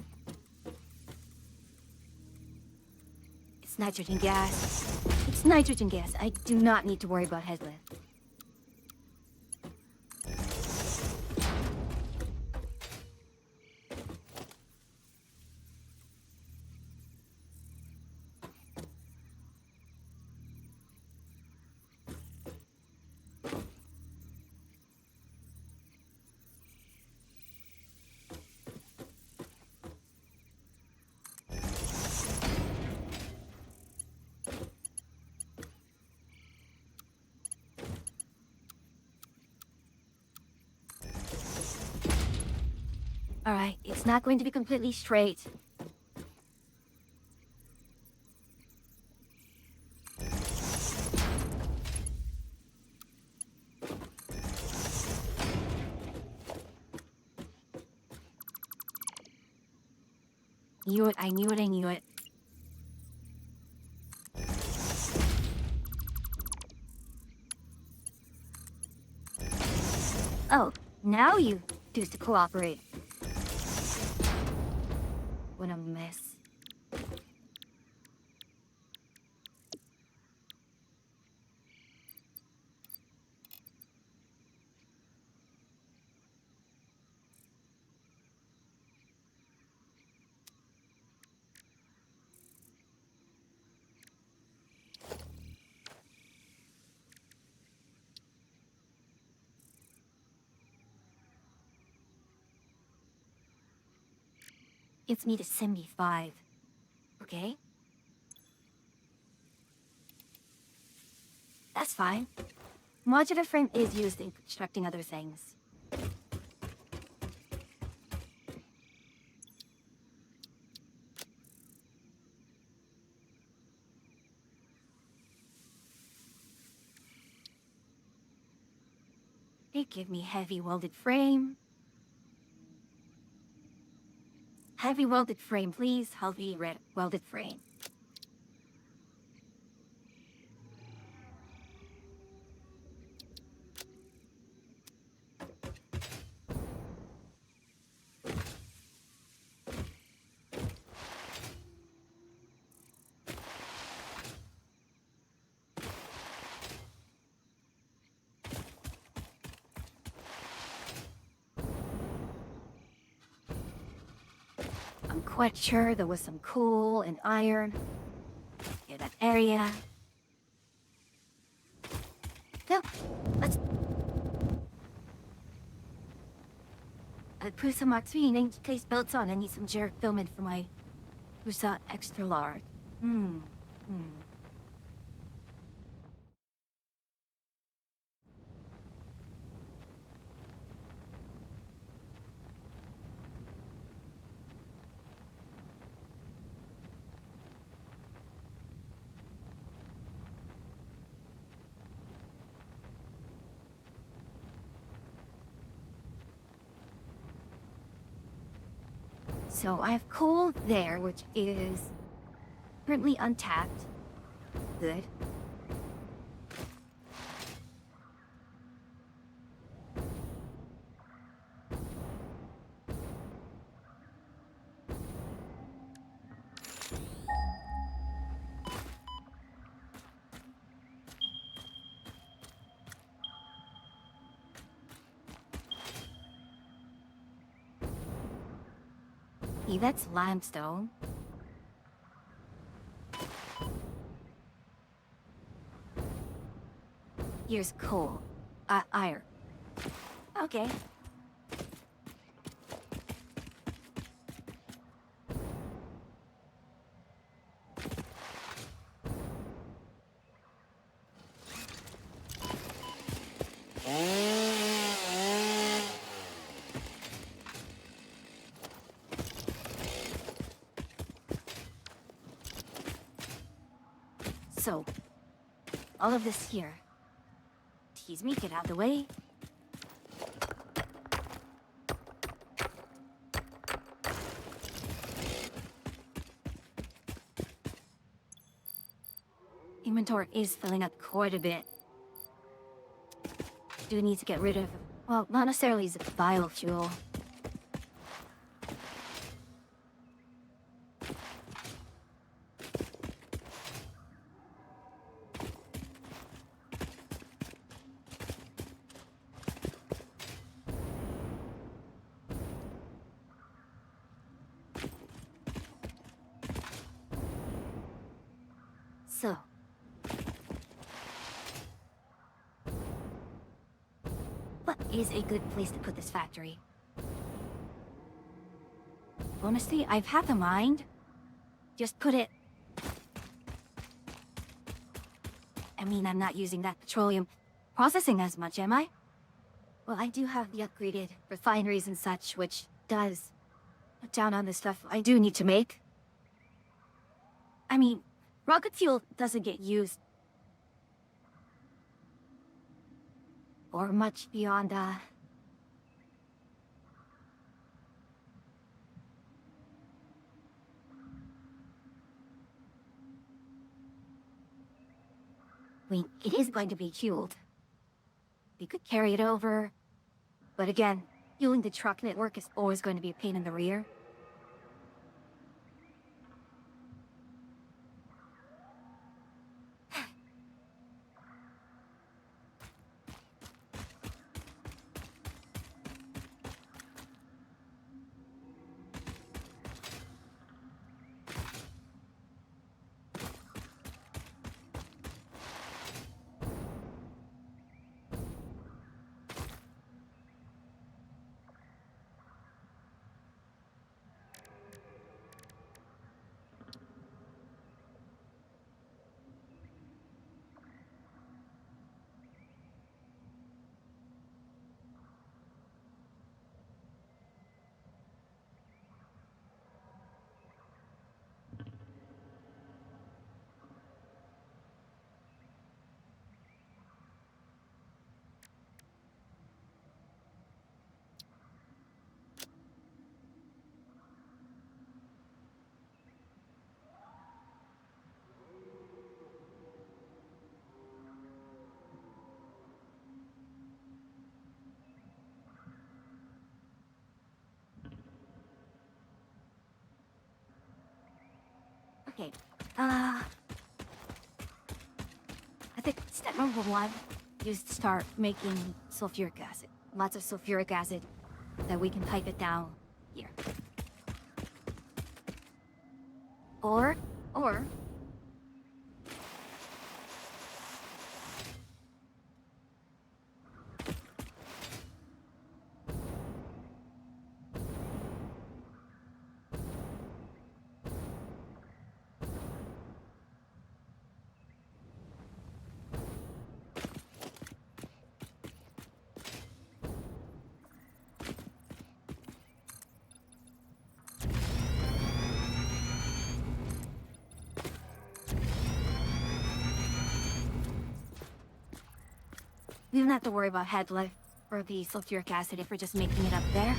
It's nitrogen gas. It's nitrogen gas. I do not need to worry about headlift. Alright, it's not going to be completely straight. Knew it, I knew it, I knew it. Oh, now you choose to cooperate. What a mess. It's me to 75. Okay? That's fine. Modular frame is used in constructing other things. They give me heavy welded frame. Heavy welded frame, please. Heavy red welded frame. quite sure there was some coal and iron in that area. So, let's... I'll put some Mark 3 in case belts on. I need some jerk filament for my Rusat extra large. So I have coal there, which is currently untapped. Good. Hey, that's limestone. Here's coal. Iron. Okay. So, all of this here. Tease me, get out of the way. Inventory is filling up quite a bit. Do need to get rid of, well, not necessarily the biofuel. So, what is a good place to put this factory? Honestly, I've had the mind. Just put it... I mean, I'm not using that petroleum processing as much, am I? Well, I do have the upgraded refineries and such, which does cut down on the stuff I do need to make. I mean, rocket fuel doesn't get used or much beyond, I mean, it is going to be fueled. We could carry it over, but again, fueling the truck network is always going to be a pain in the rear. Okay, I think step number 1 is to start making sulfuric acid. Lots of sulfuric acid that we can pipe it down here. Or... we don't have to worry about headlight or the sulfuric acid if we're just making it up there.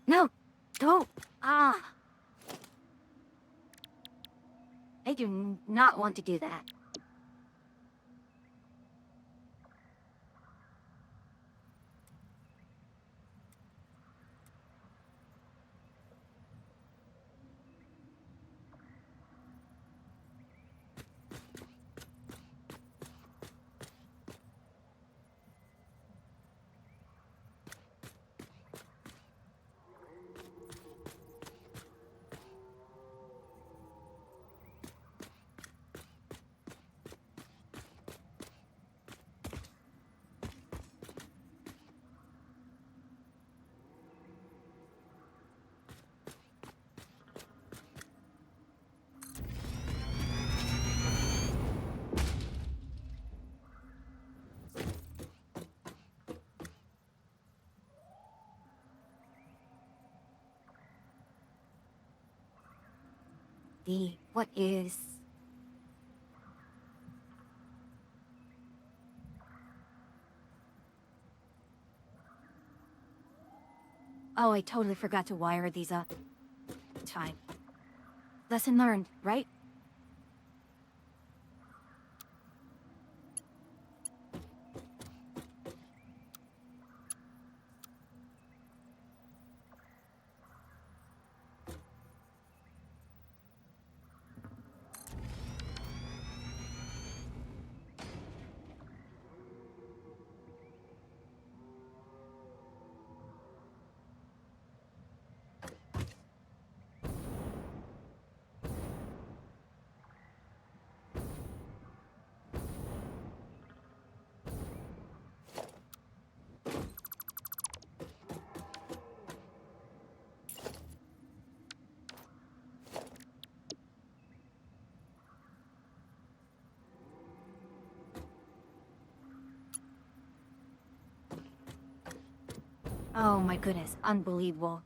No! Don't! Ah! I do not want to do that. What is... Oh, I totally forgot to wire these up. It's fine. Lesson learned, right? Oh my goodness, unbelievable.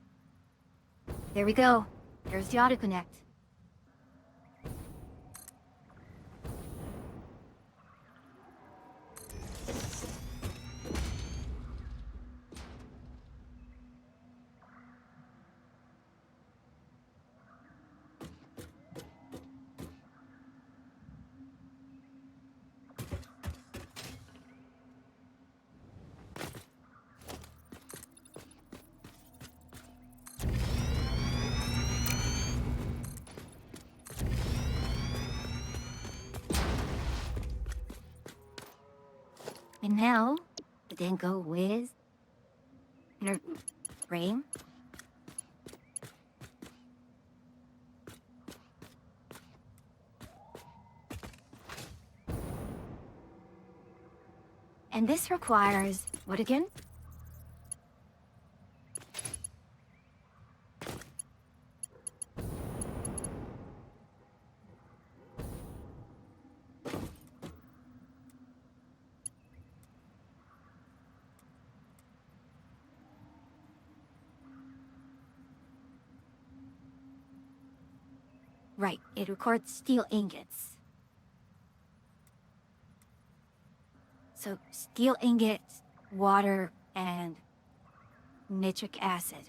There we go. There's the auto-connect. And now, the Dango Wiz in her frame. And this requires, what again? Right, it records steel ingots. So, steel ingots, water, and nitric acid.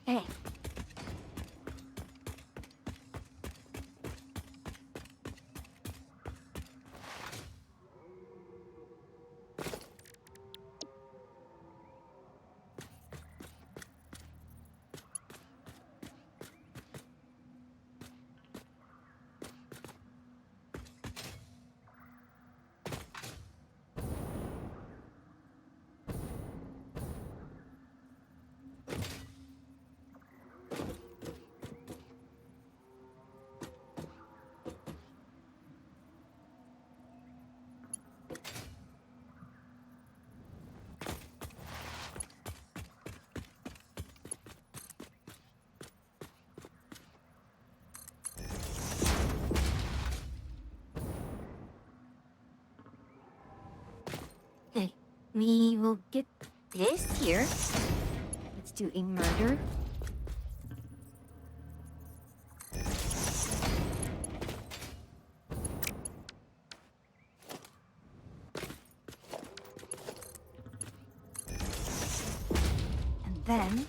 Hey. Okay, we will get this here. Let's do a murder. And then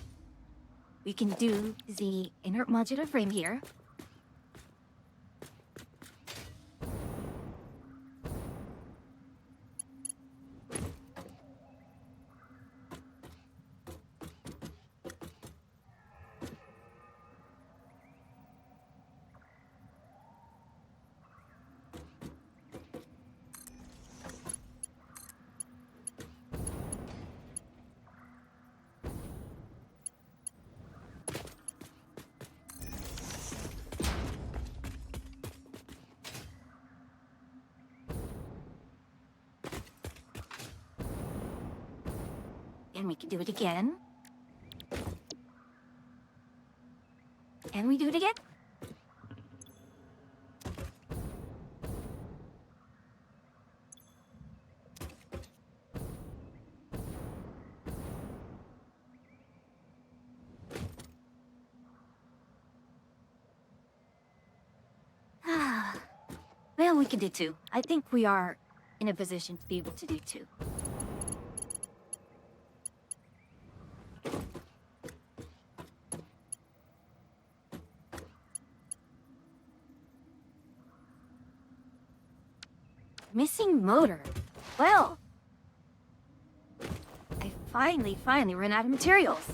we can do the inert modular frame here. And we can do it again. And we do it again. Well, we can do two. I think we are in a position to be able to do two. Missing motor. Well, I finally ran out of materials.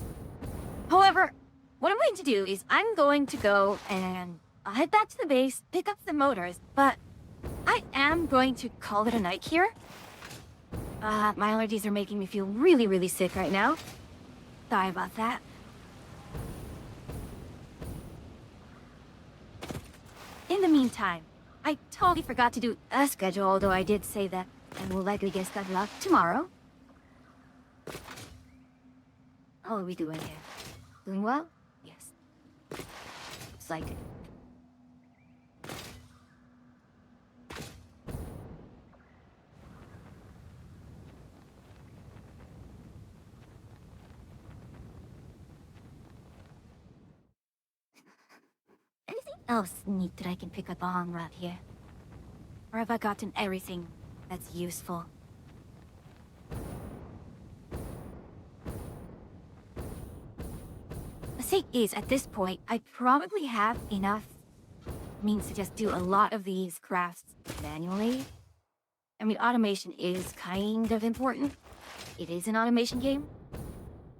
However, what I'm going to do is I'm going to go and I'll head back to the base, pick up the motors, but I am going to call it a night here. My allergies are making me feel really, really sick right now. Sorry about that. In the meantime, I totally forgot to do a schedule, although I did say that I will likely get scheduled out tomorrow. How are we doing here? Doing well? Yes. Looks like it. Anything else neat that I can pick up on right here? Or have I gotten everything that's useful? The thing is, at this point, I probably have enough means to just do a lot of these crafts manually. I mean, automation is kind of important. It is an automation game.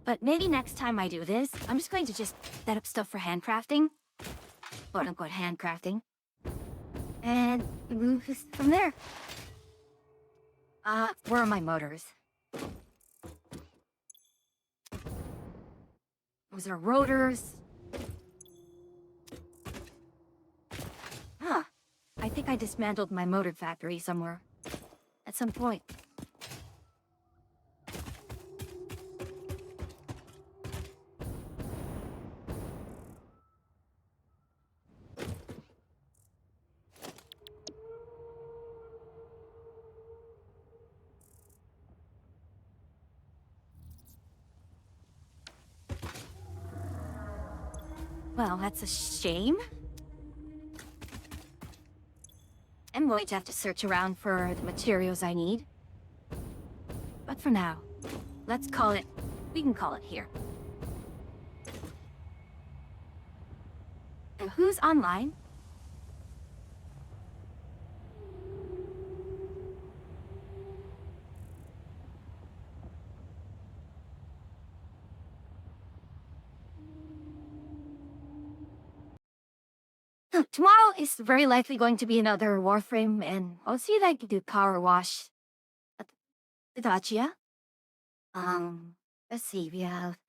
But maybe next time I do this, I'm just going to just set up stuff for handcrafting. Quote unquote handcrafting. And move from there. Where are my motors? Those are rotors. Huh. I think I dismantled my motor factory somewhere. At some point. Well, that's a shame. I'm going to have to search around for the materials I need. But for now, let's call it... we can call it here. And who's online? Tomorrow is very likely going to be another Warframe, and I'll see if I can do power wash at the Dacia. Let's see, we have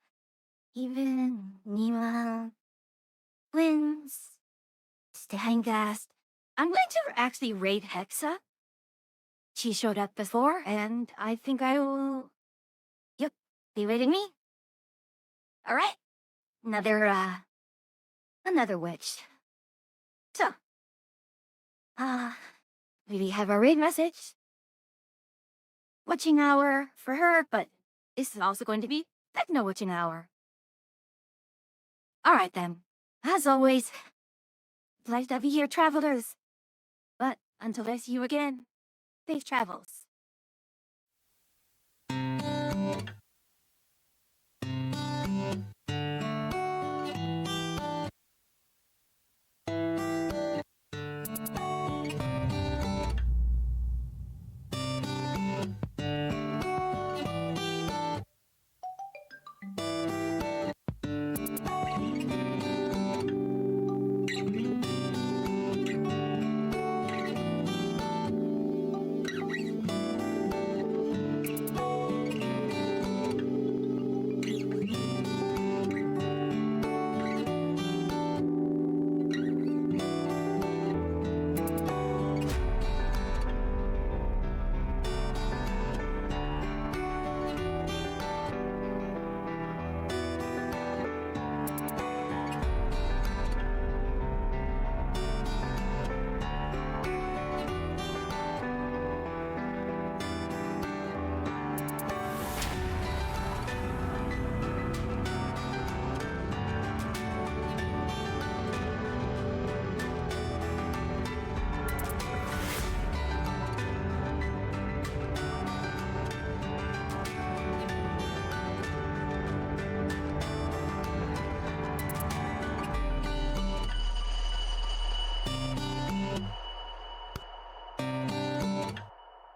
Even, Nima, Twins, Steingast. I'm going to actually raid Hexa. She showed up before, and I think I will... Yep, be raiding me. Alright, another witch. So, we have a raid message. Watching hour for her, but this is also going to be techno watching hour. Alright then, as always, pleasure to be here, travelers. But until I see you again, safe travels.